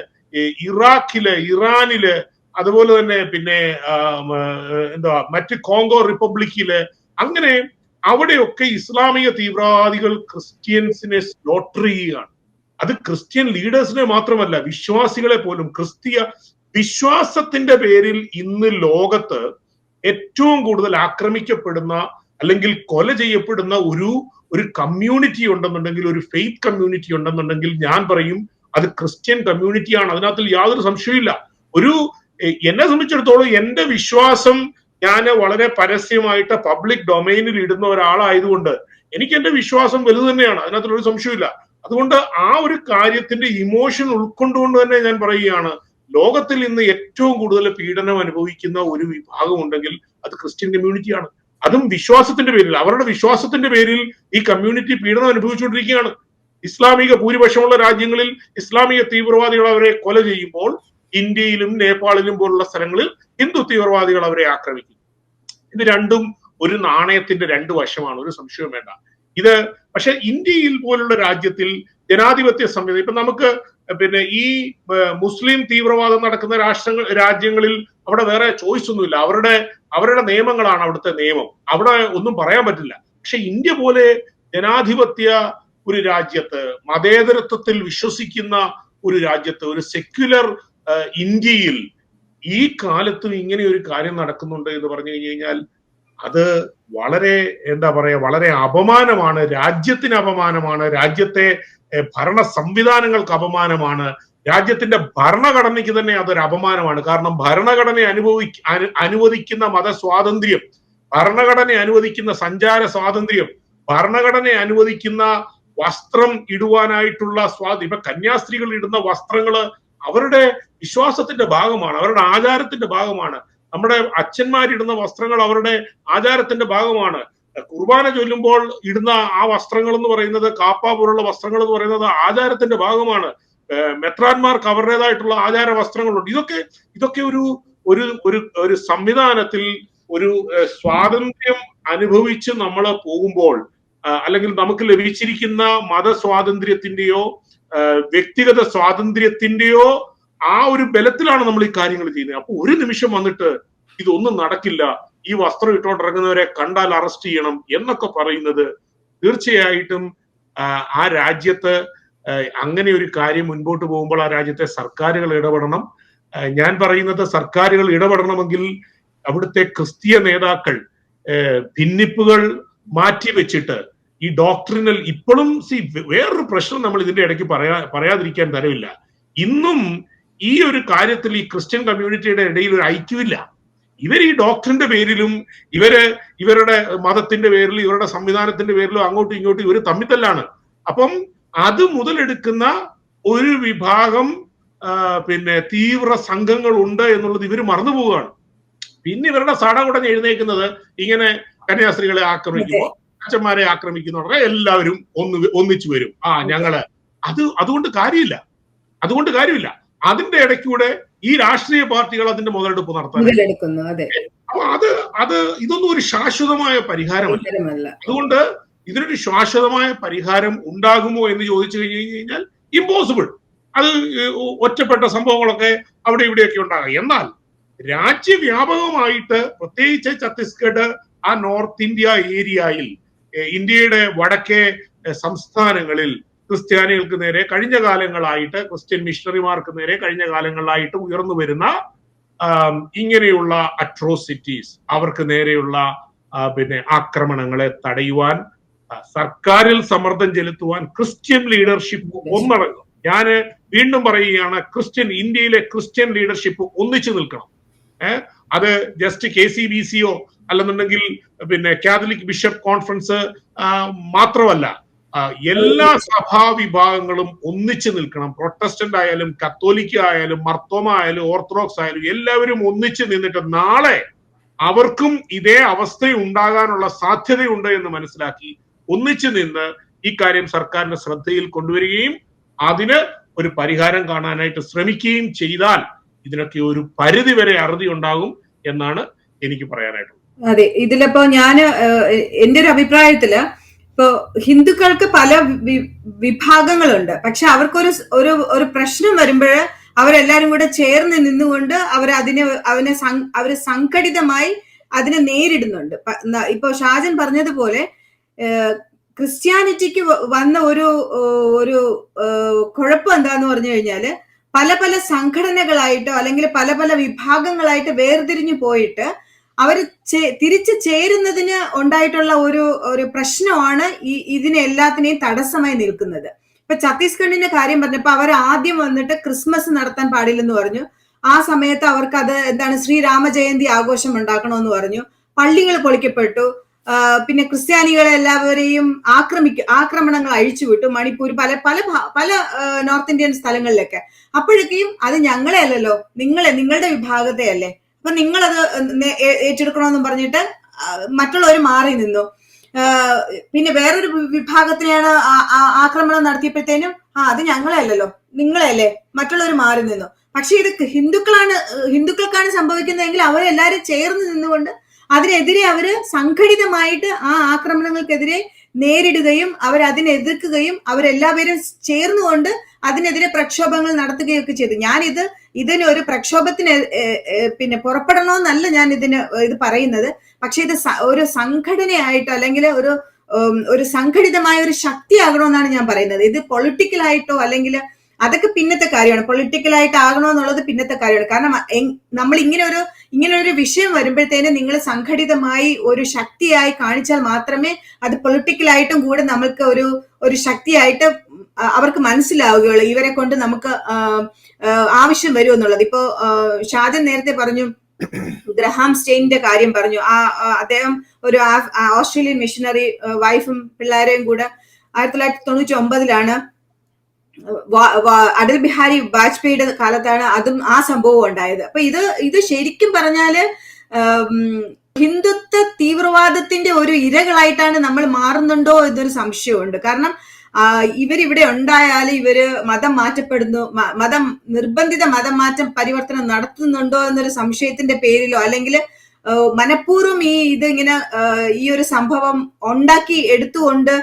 B: ഇറാഖില്, ഇറാനില്, അതുപോലെ തന്നെ പിന്നെ മറ്റ് കോങ്കോ റിപ്പബ്ലിക്കില്, അങ്ങനെ അവിടെയൊക്കെ ഇസ്ലാമിക തീവ്രവാദികൾ ക്രിസ്ത്യൻസിനെ സ്ലോട്ടർ ചെയ്യുകയാണ്. അത് ക്രിസ്ത്യൻ ലീഡേഴ്സിനെ മാത്രമല്ല, വിശ്വാസികളെ പോലും. വിശ്വാസത്തിന്റെ പേരിൽ ഇന്ന് ലോകത്ത് ഏറ്റവും കൂടുതൽ ആക്രമിക്കപ്പെടുന്ന അല്ലെങ്കിൽ കൊല ചെയ്യപ്പെടുന്ന ഒരു കമ്മ്യൂണിറ്റി ഉണ്ടെന്നുണ്ടെങ്കിൽ, ഒരു ഫെയ്ത്ത് കമ്മ്യൂണിറ്റി ഉണ്ടെന്നുണ്ടെങ്കിൽ, ഞാൻ പറയും അത് ക്രിസ്ത്യൻ കമ്മ്യൂണിറ്റിയാണ്. അതിനകത്ത് യാതൊരു സംശയമില്ല. എന്നെ സംബന്ധിച്ചിടത്തോളം എന്റെ വിശ്വാസം ഞാൻ വളരെ പരസ്യമായിട്ട് പബ്ലിക് ഡൊമൈനിൽ ഇടുന്ന ഒരാളായതുകൊണ്ട് എനിക്ക് എന്റെ വിശ്വാസം വലുത് തന്നെയാണ്. അതിനകത്തൊരു സംശയമില്ല. അതുകൊണ്ട് ആ ഒരു കാര്യത്തിന്റെ ഇമോഷൻ ഉൾക്കൊണ്ടുകൊണ്ട് തന്നെ ഞാൻ പറയുകയാണ്, ലോകത്തിൽ ഇന്ന് ഏറ്റവും കൂടുതൽ പീഡനം അനുഭവിക്കുന്ന ഒരു വിഭാഗം ഉണ്ടെങ്കിൽ അത് ക്രിസ്ത്യൻ കമ്മ്യൂണിറ്റിയാണ്. അതും വിശ്വാസത്തിന്റെ പേരിൽ, അവരുടെ വിശ്വാസത്തിന്റെ പേരിൽ ഈ കമ്മ്യൂണിറ്റി പീഡനം അനുഭവിച്ചുകൊണ്ടിരിക്കുകയാണ്. ഇസ്ലാമിക ഭൂരിപക്ഷമുള്ള രാജ്യങ്ങളിൽ ഇസ്ലാമിക തീവ്രവാദികൾ അവരെ കൊല ചെയ്യുമ്പോൾ, ഇന്ത്യയിലും നേപ്പാളിലും പോലുള്ള സ്ഥലങ്ങളിൽ ഹിന്ദു തീവ്രവാദികൾ അവരെ ആക്രമിക്കും. ഇത് രണ്ടും ഒരു നാണയത്തിന്റെ രണ്ട് വശമാണ്, ഒരു സംശയവും വേണ്ട. പക്ഷെ ഇന്ത്യയിൽ പോലുള്ള രാജ്യത്തിൽ ജനാധിപത്യ സംവിധാനം, ഇപ്പൊ നമുക്ക് പിന്നെ ഈ മുസ്ലിം തീവ്രവാദം നടക്കുന്ന രാജ്യങ്ങളിൽ അവിടെ വേറെ ചോയ്സ് ഒന്നുമില്ല. അവരുടെ നിയമങ്ങളാണ് അവിടുത്തെ നിയമം. അവിടെ ഒന്നും പറയാൻ പറ്റില്ല. പക്ഷെ ഇന്ത്യ പോലെ ജനാധിപത്യ ഒരു രാജ്യത്ത്, മതേതരത്വത്തിൽ വിശ്വസിക്കുന്ന ഒരു രാജ്യത്ത്, ഒരു സെക്യുലർ ഇന്ത്യയിൽ ഈ കാലത്തും ഇങ്ങനെ ഒരു കാര്യം നടക്കുന്നുണ്ട് എന്ന് പറഞ്ഞു കഴിഞ്ഞാൽ അത് വളരെ വളരെ അപമാനമാണ്. രാജ്യത്തിന് അപമാനമാണ്, രാജ്യത്തെ ഭരണ സംവിധാനങ്ങൾക്ക് അപമാനമാണ്, രാജ്യത്തിന്റെ ഭരണഘടനയ്ക്ക് തന്നെ അതൊരു അപമാനമാണ്. കാരണം ഭരണഘടന അനുവദിക്കുന്ന മതസ്വാതന്ത്ര്യം, ഭരണഘടന അനുവദിക്കുന്ന സഞ്ചാര സ്വാതന്ത്ര്യം, ഭരണഘടന അനുവദിക്കുന്ന വസ്ത്രം ഇടുവാനായിട്ടുള്ള ഇപ്പൊ കന്യാസ്ത്രീകൾ ഇടുന്ന വസ്ത്രങ്ങള് അവരുടെ വിശ്വാസത്തിന്റെ ഭാഗമാണ്, അവരുടെ ആചാരത്തിന്റെ ഭാഗമാണ്. നമ്മുടെ അച്ഛന്മാരിടുന്ന വസ്ത്രങ്ങൾ അവരുടെ ആചാരത്തിന്റെ ഭാഗമാണ്. കുർബാന ചൊല്ലുമ്പോൾ ഇടുന്ന ആ വസ്ത്രങ്ങൾ എന്ന് പറയുന്നത്, കാപ്പ പോലുള്ള വസ്ത്രങ്ങൾ എന്ന് പറയുന്നത് ആചാരത്തിന്റെ ഭാഗമാണ്. മെത്രാന്മാർക്ക് അവരുടേതായിട്ടുള്ള ആചാര വസ്ത്രങ്ങളുണ്ട്. ഇതൊക്കെ ഒരു സംവിധാനത്തിൽ ഒരു സ്വാതന്ത്ര്യം അനുഭവിച്ച് നമ്മൾ പോകുമ്പോൾ, അല്ലെങ്കിൽ നമുക്ക് ലഭിച്ചിരിക്കുന്ന മതസ്വാതന്ത്ര്യത്തിന്റെയോ വ്യക്തിഗത സ്വാതന്ത്ര്യത്തിന്റെയോ ആ ഒരു ബലത്തിലാണ് നമ്മൾ ഈ കാര്യങ്ങൾ ചെയ്യുന്നത്. അപ്പൊ ഒരു നിമിഷം വന്നിട്ട് ഇതൊന്നും നടക്കില്ല, ഈ വസ്ത്രം ഇട്ടോണ്ടിറങ്ങുന്നവരെ കണ്ടാൽ അറസ്റ്റ് ചെയ്യണം എന്നൊക്കെ പറയുന്നത് തീർച്ചയായിട്ടും ആ രാജ്യത്ത് അങ്ങനെ ഒരു കാര്യം മുൻപോട്ട് പോകുമ്പോൾ ആ രാജ്യത്തെ സർക്കാരുകൾ ഇടപെടണം. ഞാൻ പറയുന്നത് സർക്കാരുകൾ ഇടപെടണമെങ്കിൽ അവിടുത്തെ ക്രിസ്തീയ നേതാക്കൾ ഭിന്നിപ്പുകൾ മാറ്റിവെച്ചിട്ട് ഈ ഡോക്ട്രിനൽ, ഇപ്പോഴും വേറൊരു പ്രശ്നം നമ്മൾ ഇതിന്റെ ഇടയ്ക്ക് പറയാതിരിക്കാൻ തരവില്ല. ഇന്നും ഈ ഒരു കാര്യത്തിൽ ഈ ക്രിസ്ത്യൻ കമ്മ്യൂണിറ്റിയുടെ ഇടയിൽ ഒരു ഐക്യമില്ല. ഇവർ ഈ ഡോക്ടറിന്റെ പേരിലും ഇവരുടെ മതത്തിന്റെ പേരിലും ഇവരുടെ സംവിധാനത്തിന്റെ പേരിലും അങ്ങോട്ടും ഇങ്ങോട്ടും ഇവർ തമ്മിത്തല്ലാണ്. അപ്പം അത് മുതലെടുക്കുന്ന ഒരു വിഭാഗം പിന്നെ തീവ്ര സംഘങ്ങൾ ഉണ്ട് എന്നുള്ളത് ഇവർ മറന്നു പോവുകയാണ്. പിന്നെ ഇവരുടെ സടകുടഞ്ഞ് എഴുന്നേക്കുന്നത് ഇങ്ങനെ കന്യാസ്ത്രീകളെ ആക്രമിക്കുമ്പോൾ, അച്ഛന്മാരെ ആക്രമിക്കുന്ന എല്ലാവരും ഒന്നിച്ചു വരും. ഞങ്ങള് അതുകൊണ്ട് കാര്യമില്ല. അതിന്റെ ഇടയ്ക്കൂടെ ഈ രാഷ്ട്രീയ പാർട്ടികൾ അതിന്റെ മുതലെടുപ്പ് നടത്താൻ. അപ്പൊ ഇതൊന്നും ഒരു ശാശ്വതമായ പരിഹാരമല്ല. അതുകൊണ്ട് ഇതിനൊരു ശാശ്വതമായ പരിഹാരം ഉണ്ടാകുമോ എന്ന് ചോദിച്ചു കഴിഞ്ഞാൽ ഇമ്പോസിബിൾ. അത് ഒറ്റപ്പെട്ട സംഭവങ്ങളൊക്കെ അവിടെ ഇവിടെയൊക്കെ ഉണ്ടാകാം. എന്നാൽ രാജ്യവ്യാപകമായിട്ട് പ്രത്യേകിച്ച് ഛത്തീസ്ഗഡ്, ആ നോർത്ത് ഇന്ത്യ ഏരിയയിൽ, ഇന്ത്യയുടെ വടക്കേ സംസ്ഥാനങ്ങളിൽ ക്രിസ്ത്യാനികൾക്ക് നേരെ കഴിഞ്ഞ കാലങ്ങളായിട്ട്, ക്രിസ്ത്യൻ മിഷണറിമാർക്ക് നേരെ കഴിഞ്ഞ കാലങ്ങളായിട്ട് ഉയർന്നു വരുന്ന ഇങ്ങനെയുള്ള അട്രോസിറ്റീസ്, അവർക്ക് നേരെയുള്ള ആക്രമണങ്ങളെ തടയുവാൻ, സർക്കാരിൽ സമ്മർദ്ദം ചെലുത്തുവാൻ ക്രിസ്ത്യൻ ലീഡർഷിപ്പ് ഒന്നടങ്കം, ഞാൻ വീണ്ടും പറയുകയാണ്, ഇന്ത്യയിലെ ക്രിസ്ത്യൻ ലീഡർഷിപ്പ് ഒന്നിച്ചു നിൽക്കണം. അത് ജസ്റ്റ് KCBCയോ അല്ലെന്നുണ്ടെങ്കിൽ കാത്തലിക് ബിഷപ്പ് കോൺഫറൻസ് മാത്രമല്ല, എല്ലാ സഭാ വിഭാഗങ്ങളും ഒന്നിച്ചു നിൽക്കണം. പ്രൊട്ടസ്റ്റന്റ് ആയാലും കത്തോലിക്ക ആയാലും മർത്തോമ ആയാലും ഓർത്തഡോക്സ് ആയാലും എല്ലാവരും ഒന്നിച്ചു നിന്നിട്ട് നാളെ അവർക്കും ഇതേ അവസ്ഥ ഉണ്ടാകാനുള്ള സാധ്യതയുണ്ട് എന്ന് മനസ്സിലാക്കി ഒന്നിച്ചു നിന്ന് ഈ കാര്യം സർക്കാരിന്റെ ശ്രദ്ധയിൽ കൊണ്ടുവരികയും അതിന് ഒരു പരിഹാരം കാണാനായിട്ട് ശ്രമിക്കുകയും ചെയ്താൽ ഇതിനൊക്കെ ഒരു പരിധി വരെ അറുതി ഉണ്ടാകും എന്നാണ് എനിക്ക് പറയാനായിട്ടുള്ളത്.
C: അതെ, ഇതിലിപ്പോ ഞാൻ എന്റെ ഒരു അഭിപ്രായത്തില് ഇപ്പോ ഹിന്ദുക്കൾക്ക് പല വിഭാഗങ്ങളുണ്ട്. പക്ഷെ അവർക്കൊരു ഒരു പ്രശ്നം വരുമ്പോൾ അവരെല്ലാരും കൂടെ ചേർന്ന് നിന്നുകൊണ്ട് അവര് സംഘടിതമായി അതിനെ നേരിടുന്നുണ്ട്. ഇപ്പൊ ഷാജൻ പറഞ്ഞതുപോലെ ക്രിസ്ത്യാനിറ്റിക്ക് വന്ന ഒരു കുഴപ്പം എന്താന്ന് പറഞ്ഞു കഴിഞ്ഞാല് പല പല സംഘടനകളായിട്ടോ അല്ലെങ്കിൽ പല പല വിഭാഗങ്ങളായിട്ട് വേർതിരിഞ്ഞു പോയിട്ട് അവര് തിരിച്ചു ചേരുന്നതിന് ഉണ്ടായിട്ടുള്ള ഒരു പ്രശ്നമാണ് ഇതിനെ എല്ലാത്തിനെയും തടസ്സമായി നിൽക്കുന്നത്. ഇപ്പൊ ഛത്തീസ്ഗഡിന്റെ കാര്യം പറഞ്ഞപ്പോ അവർ ആദ്യം വന്നിട്ട് ക്രിസ്മസ് നടത്താൻ പാടില്ലെന്ന് പറഞ്ഞു. ആ സമയത്ത് അവർക്ക് അത് ശ്രീരാമ ജയന്തി ആഘോഷം ഉണ്ടാക്കണമെന്ന് പറഞ്ഞു. പള്ളികൾ പൊളിക്കപ്പെട്ടു. പിന്നെ ക്രിസ്ത്യാനികളെ എല്ലാവരെയും ആക്രമണങ്ങൾ അഴിച്ചുവിട്ടു. മണിപ്പൂർ പല പല പല നോർത്ത് ഇന്ത്യൻ സ്ഥലങ്ങളിലൊക്കെ. അപ്പോഴൊക്കെയും അത് ഞങ്ങളെ അല്ലല്ലോ, നിങ്ങളുടെ വിഭാഗത്തെ അല്ലേ, അപ്പൊ നിങ്ങളത് ഏറ്റെടുക്കണമെന്നും പറഞ്ഞിട്ട് മറ്റുള്ളവർ മാറി നിന്നു. പിന്നെ വേറൊരു വിഭാഗത്തിനെയാണ് ആക്രമണം നടത്തിയപ്പോഴത്തേനും അത് ഞങ്ങളെ അല്ലല്ലോ, നിങ്ങളെ അല്ലേ, മറ്റുള്ളവർ മാറി നിന്നു. പക്ഷെ ഇത് ഹിന്ദുക്കൾക്കാണ് സംഭവിക്കുന്നതെങ്കിൽ അവരെല്ലാരും ചേർന്ന് നിന്നുകൊണ്ട് അതിനെതിരെ അവര് സംഘടിതമായിട്ട് ആ ആക്രമണങ്ങൾക്കെതിരെ നേരിടുകയും അവരതിനെ എതിർക്കുകയും അവരെല്ലാവരും ചേർന്നുകൊണ്ട് അതിനെതിരെ പ്രക്ഷോഭങ്ങൾ നടത്തുകയൊക്കെ ചെയ്തു. ഇതിനൊരു പ്രക്ഷോഭത്തിന് പുറപ്പെടണമെന്നല്ല ഞാൻ ഇത് പറയുന്നത്. പക്ഷെ ഇത് ഒരു സംഘടനയായിട്ടോ അല്ലെങ്കിൽ ഒരു സംഘടിതമായ ഒരു ശക്തിയാകണമെന്നാണ് ഞാൻ പറയുന്നത്. ഇത് പൊളിറ്റിക്കലായിട്ടോ അല്ലെങ്കിൽ അതൊക്കെ പിന്നത്തെ കാര്യമാണ്. പൊളിറ്റിക്കലായിട്ട് ആകണമെന്നുള്ളത് പിന്നത്തെ കാര്യമാണ്. കാരണം നമ്മൾ ഇങ്ങനെ ഒരു വിഷയം വരുമ്പോഴത്തേനും നിങ്ങൾ സംഘടിതമായി ഒരു ശക്തിയായി കാണിച്ചാൽ മാത്രമേ അത് പൊളിറ്റിക്കലായിട്ടും കൂടെ നമ്മൾക്ക് ഒരു ശക്തിയായിട്ട് അവർക്ക് മനസ്സിലാവുകയുള്ളൂ. ഇവരെ കൊണ്ട് നമുക്ക് ആവശ്യം വരുമെന്നുള്ളത്. ഇപ്പോ ഷാജൻ നേരത്തെ പറഞ്ഞു, ഗ്രഹാം സ്റ്റെയിനിന്റെ കാര്യം പറഞ്ഞു. അദ്ദേഹം ഒരു ഓസ്ട്രേലിയൻ മിഷണറി വൈഫും പിള്ളേരെയും കൂടെ 1999 അടൽ ബിഹാരി വാജ്പേയിയുടെ കാലത്താണ് ആ സംഭവം ഉണ്ടായത്. അപ്പൊ ഇത് ശരിക്കും പറഞ്ഞാല് ഹിന്ദുത്വ തീവ്രവാദത്തിന്റെ ഒരു ഇരകളായിട്ടാണ് നമ്മൾ മാറുന്നുണ്ടോ എന്നൊരു സംശയമുണ്ട്. കാരണം ഇവരിവിടെ ഉണ്ടായാൽ ഇവര് മതം മാറ്റപ്പെടുന്നു, നിർബന്ധിത മതം മാറ്റം പരിവർത്തനം നടത്തുന്നുണ്ടോ എന്നൊരു സംശയത്തിന്റെ പേരിലോ അല്ലെങ്കിൽ മനഃപൂർവ്വം ഈ ഒരു സംഭവം ഉണ്ടാക്കി എടുത്തുകൊണ്ട്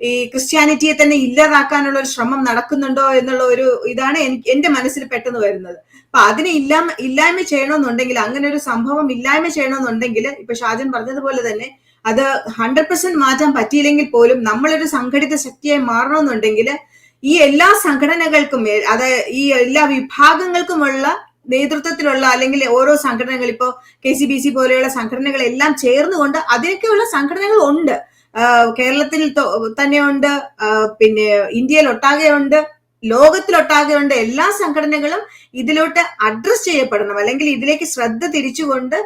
C: ഈ ക്രിസ്ത്യാനിറ്റിയെ തന്നെ ഇല്ലാതാക്കാനുള്ള ഒരു ശ്രമം നടക്കുന്നുണ്ടോ എന്നുള്ള ഇതാണ് എന്റെ മനസ്സിൽ പെട്ടെന്ന് വരുന്നത്. അപ്പൊ അതിനെ ഇല്ലായ്മ ചെയ്യണമെന്നുണ്ടെങ്കിൽ, അങ്ങനെ ഒരു സംഭവം ഇല്ലായ്മ ചെയ്യണമെന്നുണ്ടെങ്കിൽ, ഇപ്പൊ ഷാജൻ പറഞ്ഞതുപോലെ തന്നെ അത് 100% മാറ്റാൻ പറ്റിയില്ലെങ്കിൽ പോലും നമ്മളൊരു സംഘടിത ശക്തിയായി മാറണമെന്നുണ്ടെങ്കിൽ ഈ എല്ലാ സംഘടനകൾക്കും ഈ എല്ലാ വിഭാഗങ്ങൾക്കുമുള്ള നേതൃത്വത്തിലുള്ള അല്ലെങ്കിൽ ഓരോ സംഘടനകൾ, ഇപ്പോ KCBC പോലെയുള്ള സംഘടനകളെല്ലാം ചേർന്നുകൊണ്ട് അതിനൊക്കെയുള്ള സംഘടനകൾ ഉണ്ട്. കേരളത്തിൽ തന്നെയുണ്ട്, പിന്നെ ഇന്ത്യയിൽ ഒട്ടാകെ ഉണ്ട്, ലോകത്തിലൊട്ടാകെ ഉണ്ട്. എല്ലാ സംഘടനകളും ഇതിലോട്ട് അഡ്രസ് ചെയ്യപ്പെടണം. അല്ലെങ്കിൽ ഇതിലേക്ക് ശ്രദ്ധ തിരിച്ചുകൊണ്ട്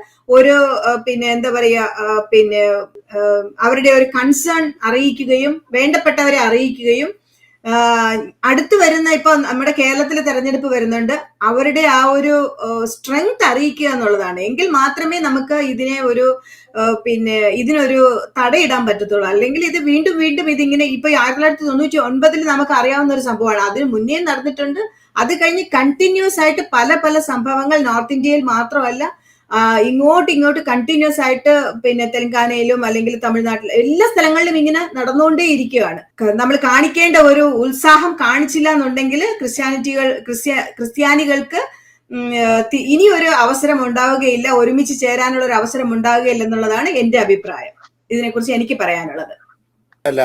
C: അവരുടെ ഒരു കൺസേൺ അറിയിക്കുകയും വേണ്ടപ്പെട്ടവരെ അറിയിക്കുകയും അടുത്ത് വരുന്ന ഇപ്പൊ നമ്മുടെ കേരളത്തിൽ തെരഞ്ഞെടുപ്പ് വരുന്നുണ്ട്, അവരുടെ ആ ഒരു സ്ട്രെങ്ത് അറിയിക്കുക എന്നുള്ളതാണ്. എങ്കിൽ മാത്രമേ നമുക്ക് ഇതിനൊരു തടയിടാൻ പറ്റത്തുള്ളൂ. അല്ലെങ്കിൽ ഇത് വീണ്ടും ഇതിങ്ങനെ ഇപ്പൊ 1999 നമുക്ക് അറിയാവുന്ന ഒരു സംഭവമാണ്. അതിന് മുന്നേ നടന്നിട്ടുണ്ട്. അത് കഴിഞ്ഞ് കണ്ടിന്യൂസ് ആയിട്ട് പല പല സംഭവങ്ങൾ നോർത്ത് ഇന്ത്യയിൽ മാത്രമല്ല ഇങ്ങോട്ട് കണ്ടിന്യൂസ് ആയിട്ട് പിന്നെ തെലങ്കാനയിലും അല്ലെങ്കിൽ തമിഴ്നാട്ടിലും എല്ലാ സ്ഥലങ്ങളിലും ഇങ്ങനെ നടന്നുകൊണ്ടേ ഇരിക്കുകയാണ്. നമ്മൾ കാണിക്കേണ്ട ഒരു ഉത്സാഹം കാണിച്ചില്ല എന്നുണ്ടെങ്കിൽ ക്രിസ്ത്യാനികൾക്ക് ഇനി ഒരു അവസരം ഉണ്ടാവുകയില്ല, ഒരുമിച്ച് ചേരാനുള്ള ഒരു അവസരം ഉണ്ടാവുകയില്ല എന്നുള്ളതാണ് എന്റെ അഭിപ്രായം. ഇതിനെക്കുറിച്ച് എനിക്ക് പറയാനുള്ളത്.
A: അല്ല,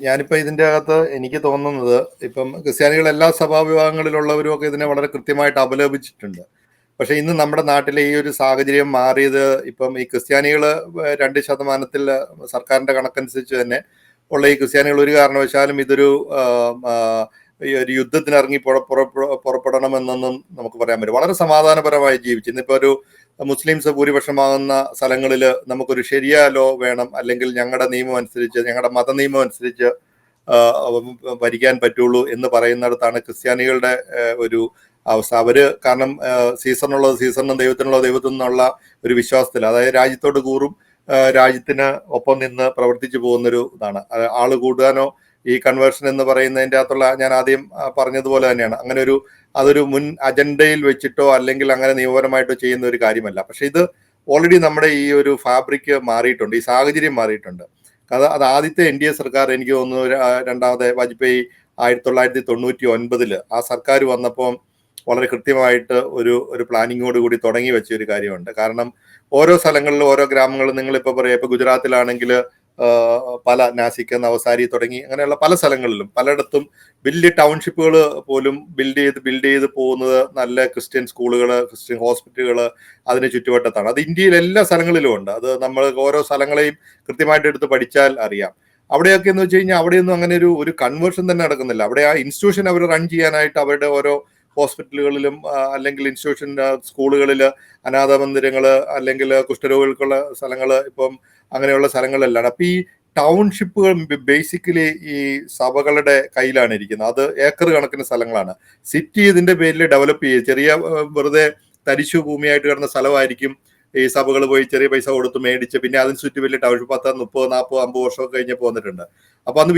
A: ഞാനിപ്പോ ഇതിന്റെ അകത്ത് എനിക്ക് തോന്നുന്നത്, ഇപ്പം ക്രിസ്ത്യാനികൾ എല്ലാ സഭാവിഭാഗങ്ങളിലുള്ളവരും ഒക്കെ ഇതിനെ വളരെ കൃത്യമായിട്ട് അപലപിച്ചിട്ടുണ്ട്. പക്ഷെ ഇന്ന് നമ്മുടെ നാട്ടിലെ ഈ ഒരു സാഹചര്യം മാറിയത്, ഇപ്പം ഈ ക്രിസ്ത്യാനികൾ 2% സർക്കാരിന്റെ കണക്കനുസരിച്ച് തന്നെ ഉള്ള ഈ ക്രിസ്ത്യാനികൾ ഒരു കാരണവശാലും ഇതൊരു ഈ ഒരു യുദ്ധത്തിന് ഇറങ്ങി പുറപ്പെടണമെന്നൊന്നും നമുക്ക് പറയാൻ പറ്റും. വളരെ സമാധാനപരമായി ജീവിച്ചു. ഇന്നിപ്പോ ഒരു മുസ്ലിംസ് ഭൂരിപക്ഷമാകുന്ന സ്ഥലങ്ങളിൽ നമുക്കൊരു ശരിയാ ലോ വേണം, അല്ലെങ്കിൽ ഞങ്ങളുടെ നിയമം അനുസരിച്ച്, ഞങ്ങളുടെ മത നിയമം അനുസരിച്ച് ഭരിക്കാൻ പറ്റുള്ളൂ എന്ന് പറയുന്നിടത്താണ് ക്രിസ്ത്യാനികളുടെ ഒരു അവസ്ഥ. അവര് കാരണം സീസണിനുള്ളത് സീസണിനും ദൈവത്തിനുള്ളത് ദൈവത്തിൽ നിന്നുള്ള ഒരു വിശ്വാസത്തിൽ, അതായത് രാജ്യത്തോട് കൂറും രാജ്യത്തിന് ഒപ്പം നിന്ന് പ്രവർത്തിച്ചു പോകുന്നൊരു ഇതാണ്. ആള് കൂടാനോ ഈ കൺവേർഷൻ എന്ന് പറയുന്നതിൻ്റെ അകത്തുള്ള, ഞാൻ ആദ്യം പറഞ്ഞതുപോലെ തന്നെയാണ്, അങ്ങനെ അതൊരു മുൻ അജണ്ടയിൽ വെച്ചിട്ടോ അല്ലെങ്കിൽ അങ്ങനെ നിയമപരമായിട്ടോ ചെയ്യുന്ന ഒരു കാര്യമല്ല. പക്ഷെ ഇത് ഓൾറെഡി നമ്മുടെ ഈ ഒരു ഫാബ്രിക് മാറിയിട്ടുണ്ട്, ഈ സാഹചര്യം മാറിയിട്ടുണ്ട്. അത് ആദ്യത്തെ NDA സർക്കാർ, എനിക്ക് തോന്നുന്നു രണ്ടാമത്തെ വാജ്പേയി 1999 ആ സർക്കാർ വന്നപ്പോൾ വളരെ കൃത്യമായിട്ട് ഒരു പ്ലാനിങ്ങോട് കൂടി തുടങ്ങി വെച്ച ഒരു കാര്യമുണ്ട്. കാരണം ഓരോ സ്ഥലങ്ങളിലും ഓരോ ഗ്രാമങ്ങളിലും, നിങ്ങളിപ്പോൾ പറയാം, ഇപ്പൊ ഗുജറാത്തിലാണെങ്കിൽ പല നാസിക്, നവസാരി തുടങ്ങി അങ്ങനെയുള്ള പല സ്ഥലങ്ങളിലും പലയിടത്തും വലിയ ടൗൺഷിപ്പുകൾ പോലും ബിൽഡ് ചെയ്ത് പോകുന്നത് നല്ല ക്രിസ്ത്യൻ സ്കൂളുകൾ, ക്രിസ്ത്യൻ ഹോസ്പിറ്റലുകൾ അതിന് ചുറ്റുവട്ടത്താണ്. അത് ഇന്ത്യയിൽ എല്ലാ സ്ഥലങ്ങളിലും ഉണ്ട്. അത് നമ്മൾ ഓരോ സ്ഥലങ്ങളെയും കൃത്യമായിട്ട് എടുത്ത് പഠിച്ചാൽ അറിയാം. അവിടെയൊക്കെ എന്ന് വെച്ച് കഴിഞ്ഞാൽ അവിടെയൊന്നും അങ്ങനെ ഒരു കൺവേർഷൻ തന്നെ നടക്കുന്നില്ല. അവിടെ ആ ഇൻസ്റ്റിറ്റ്യൂഷൻ അവർ റൺ ചെയ്യാനായിട്ട് അവരുടെ ഓരോ ഹോസ്പിറ്റലുകളിലും അല്ലെങ്കിൽ ഇൻസ്റ്റിറ്റ്യൂഷൻ സ്കൂളുകളിൽ, അനാഥ മന്ദിരങ്ങൾ അല്ലെങ്കിൽ കുഷ്ഠരോഗികൾക്കുള്ള സ്ഥലങ്ങൾ, ഇപ്പം അങ്ങനെയുള്ള സ്ഥലങ്ങളിലാണ്. അപ്പൊ ഈ ടൗൺഷിപ്പുകൾ ബേസിക്കലി ഈ സഭകളുടെ കയ്യിലാണ് ഇരിക്കുന്നത്. അത് ഏക്കർ കണക്കിന് സ്ഥലങ്ങളാണ്. സിറ്റി ഇതിന്റെ പേരിൽ ഡെവലപ്പ് ചെയ്ത് ചെറിയ വെറുതെ തരിശു ഭൂമിയായിട്ട് കിടന്ന സ്ഥലമായിരിക്കും ഈ സഭകൾ പോയി ചെറിയ പൈസ കൊടുത്ത് മേടിച്ച്, പിന്നെ അതിന് ചുറ്റും വലിയ ടൗൺഷിപ്പ് 10, 30, 40, 50 വർഷമൊക്കെ കഴിഞ്ഞപ്പോൾ വന്നിട്ടുണ്ട്. അപ്പൊ അന്ന്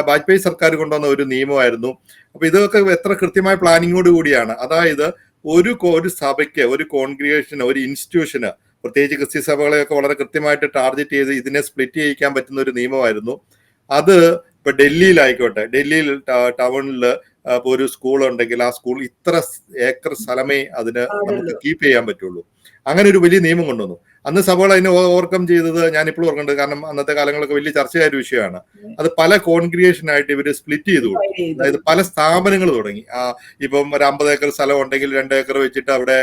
A: വാജ്പേയി സർക്കാർ കൊണ്ടുവന്ന ഒരു നിയമമായിരുന്നു. അപ്പൊ ഇതൊക്കെ എത്ര കൃത്യമായ പ്ലാനിങ്ങോട് കൂടിയാണ്. അതായത് ഒരു സഭയ്ക്ക്, ഒരു കോൺഗ്രിഗേഷന്, ഒരു ഇൻസ്റ്റിറ്റ്യൂഷന്, പ്രത്യേകിച്ച് ക്രിസ്ത്യൻ സഭകളെയൊക്കെ വളരെ കൃത്യമായിട്ട് ടാർഗറ്റ് ചെയ്ത് ഇതിനെ സ്പ്ലിറ്റ് ചെയ്യിക്കാൻ പറ്റുന്ന ഒരു നിയമമായിരുന്നു അത്. ഇപ്പൊ ഡൽഹിയിലായിക്കോട്ടെ, ഡൽഹിയിൽ ടൗണിൽ ഇപ്പൊ ഒരു സ്കൂൾ ഉണ്ടെങ്കിൽ ആ സ്കൂൾ ഇത്ര ഏക്കർ സ്ഥലമേ അതിന് നമുക്ക് കീപ്പ് ചെയ്യാൻ പറ്റുള്ളൂ. അങ്ങനെ ഒരു വലിയ നിയമം കൊണ്ടുവന്നു. അന്ന് സഭകൾ അതിനെ ഓവർകം ചെയ്തത് ഞാൻ ഇപ്പോഴും ഓർക്കുന്നുണ്ട്. കാരണം അന്നത്തെ കാലങ്ങളൊക്കെ വലിയ ചർച്ചയായ ഒരു വിഷയമാണ്. അത് പല കോൺഗ്രിഗേഷനായിട്ട് ഇവര് സ്പ്ലിറ്റ് ചെയ്തു കൊടുത്തു. അതായത് പല സ്ഥാപനങ്ങൾ തുടങ്ങി. ഇപ്പം ഒരു 50 ഏക്കർ സ്ഥലം ഉണ്ടെങ്കിൽ 2 ഏക്കർ വെച്ചിട്ട് അവിടെ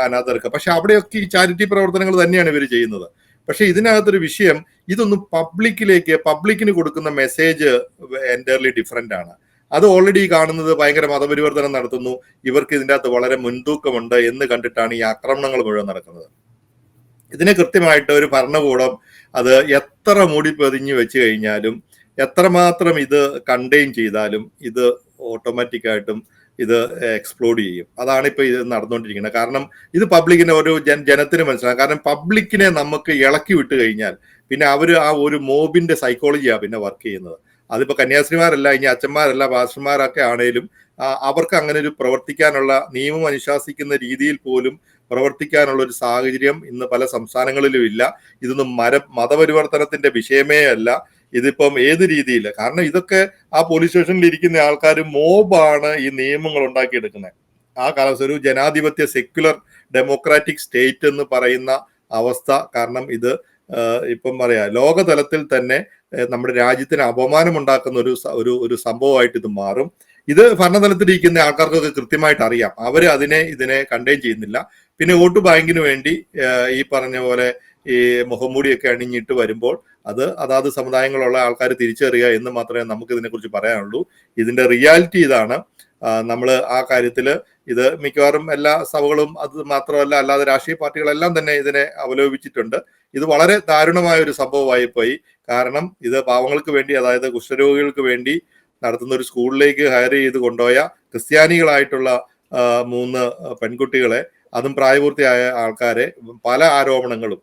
A: അനാഥർക്ക്. പക്ഷെ അവിടെയൊക്കെ ഈ ചാരിറ്റി പ്രവർത്തനങ്ങൾ തന്നെയാണ് ഇവർ ചെയ്യുന്നത്. പക്ഷെ ഇതിനകത്തൊരു വിഷയം, ഇതൊന്നും പബ്ലിക്കിന് കൊടുക്കുന്ന മെസ്സേജ് എൻറ്റയർലി ഡിഫറെന്റ് ആണ്. അത് ഓൾറെഡി കാണുന്നത് ഭയങ്കര മതപരിവർത്തനം നടത്തുന്നു, ഇവർക്ക് ഇതിൻ്റെ അകത്ത് വളരെ മുൻതൂക്കമുണ്ട് എന്ന് കണ്ടിട്ടാണ് ഈ ആക്രമണങ്ങൾ മുഴുവൻ നടക്കുന്നത്. ഇതിനെ കൃത്യമായിട്ട് ഒരു ഭരണകൂടം അത് എത്ര മൂടി പതിഞ്ഞു വെച്ച് കഴിഞ്ഞാലും, എത്രമാത്രം ഇത് കണ്ടെയ്ൻ ചെയ്താലും, ഇത് ഓട്ടോമാറ്റിക്കായിട്ടും ഇത് എക്സ്പ്ലോഡ് ചെയ്യും. അതാണ് ഇപ്പൊ ഇത് നടന്നുകൊണ്ടിരിക്കുന്നത്. കാരണം ഇത് പബ്ലിക്കിനെ, ഒരു ജനത്തിന് മനസ്സിലാകും. കാരണം പബ്ലിക്കിനെ നമുക്ക് ഇളക്കി വിട്ട് കഴിഞ്ഞാൽ പിന്നെ അവര് ആ ഒരു മോബിന്റെ സൈക്കോളജിയാണ് പിന്നെ വർക്ക് ചെയ്യുന്നത്. അതിപ്പോ കന്യാസ്ത്രീമാരല്ല, ഇനി അച്ഛന്മാരല്ല, പാസ്റ്റർമാരൊക്കെ ആണേലും അവർക്ക് അങ്ങനെ ഒരു പ്രവർത്തിക്കാനുള്ള, നിയമം അനുശാസിക്കുന്ന രീതിയിൽ പോലും പ്രവർത്തിക്കാനുള്ള ഒരു സാഹചര്യം ഇന്ന് പല സംസ്ഥാനങ്ങളിലും ഇല്ല. ഇതൊന്നും മതപരിവർത്തനത്തിന്റെ വിഷയമേ അല്ല. ഇതിപ്പം ഏത് രീതിയിൽ, കാരണം ഇതൊക്കെ ആ പോലീസ് സ്റ്റേഷനിൽ ഇരിക്കുന്ന ആൾക്കാർ മോബാണ് ഈ നിയമങ്ങൾ ഉണ്ടാക്കിയെടുക്കുന്നത്. ആ കാലത്ത് ഒരു ജനാധിപത്യ സെക്യുലർ ഡെമോക്രാറ്റിക് സ്റ്റേറ്റ് എന്ന് പറയുന്ന അവസ്ഥ. കാരണം ഇത് ഇപ്പം പറയാ ലോകതലത്തിൽ തന്നെ നമ്മുടെ രാജ്യത്തിന് അപമാനം ഉണ്ടാക്കുന്ന ഒരു സംഭവമായിട്ട് ഇത് മാറും. ഇത് ഭരണതലത്തിലിരിക്കുന്ന ആൾക്കാർക്കൊക്കെ കൃത്യമായിട്ട് അറിയാം. അവര് ഇതിനെ കണ്ടെയ്ൻ ചെയ്യുന്നില്ല. പിന്നെ വോട്ട് ബാങ്കിന് വേണ്ടി ഈ പറഞ്ഞ പോലെ ഈ മുഖംമൂടിയൊക്കെ അണിഞ്ഞിട്ട് വരുമ്പോൾ അതാത് സമുദായങ്ങളുള്ള ആൾക്കാർ തിരിച്ചറിയുക എന്ന് മാത്രമേ നമുക്ക് ഇതിനെക്കുറിച്ച് പറയാനുള്ളൂ. ഇതിന്റെ റിയാലിറ്റി ഇതാണ്. നമ്മൾ ആ കാര്യത്തില് ഇത് മിക്കവാറും എല്ലാ സഭകളും, അത് മാത്രമല്ല അല്ലാതെ രാഷ്ട്രീയ പാർട്ടികളെല്ലാം തന്നെ ഇതിനെ അവലോപിച്ചിട്ടുണ്ട്. ഇത് വളരെ ദാരുണമായ ഒരു സംഭവമായി പോയി. കാരണം ഇത് പാവങ്ങൾക്ക് വേണ്ടി, അതായത് കുഷ്ഠരോഗികൾക്ക് വേണ്ടി നടത്തുന്ന ഒരു സ്കൂളിലേക്ക് ഹയർ ചെയ്ത് കൊണ്ടുപോയ ക്രിസ്ത്യാനികളായിട്ടുള്ള 3 പെൺകുട്ടികളെ, അതും പ്രായപൂർത്തിയായ ആൾക്കാരെ, പല ആരോപണങ്ങളും,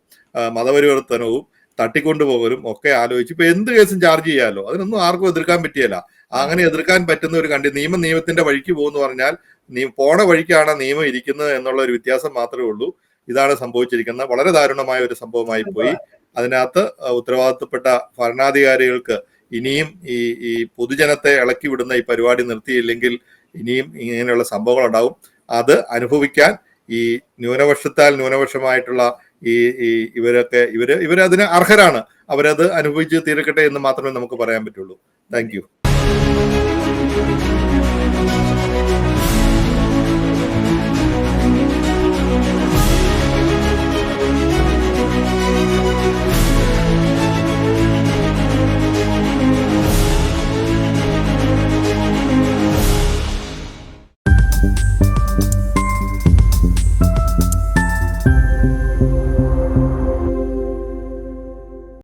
A: മതപരിവർത്തനവും തട്ടിക്കൊണ്ടുപോകലും ഒക്കെ ആലോചിച്ച് ഇപ്പൊ എന്ത് കേസും ചാർജ് ചെയ്യാമല്ലോ. അതിനൊന്നും ആർക്കും എതിർക്കാൻ പറ്റിയല്ല. അങ്ങനെ എതിർക്കാൻ പറ്റുന്ന ഒരു നിയമത്തിന്റെ വഴിക്ക് പോകുന്നു പറഞ്ഞാൽ പോണ വഴിക്കാണ് നിയമം ഇരിക്കുന്നത് എന്നുള്ള ഒരു വ്യത്യാസം മാത്രമേ ഉള്ളൂ. ഇതാണ് സംഭവിച്ചിരിക്കുന്നത്. വളരെ ദാരുണമായ ഒരു സംഭവമായി പോയി. അതിനകത്ത് ഉത്തരവാദിത്തപ്പെട്ട ഭരണാധികാരികൾക്ക് ഇനിയും ഈ പൊതുജനത്തെ ഇളക്കി വിടുന്ന ഈ പരിപാടി നിർത്തിയില്ലെങ്കിൽ ഇനിയും ഇങ്ങനെയുള്ള സംഭവങ്ങൾ ഉണ്ടാവും. അത് അനുഭവിക്കാൻ ഈ ന്യൂനപക്ഷമായിട്ടുള്ള ഇവരതിന് അർഹരാണ്. അവരത് അനുഭവിച്ച് തീർക്കട്ടെ എന്ന് മാത്രമേ നമുക്ക് പറയാൻ പറ്റുള്ളൂ. Thank you.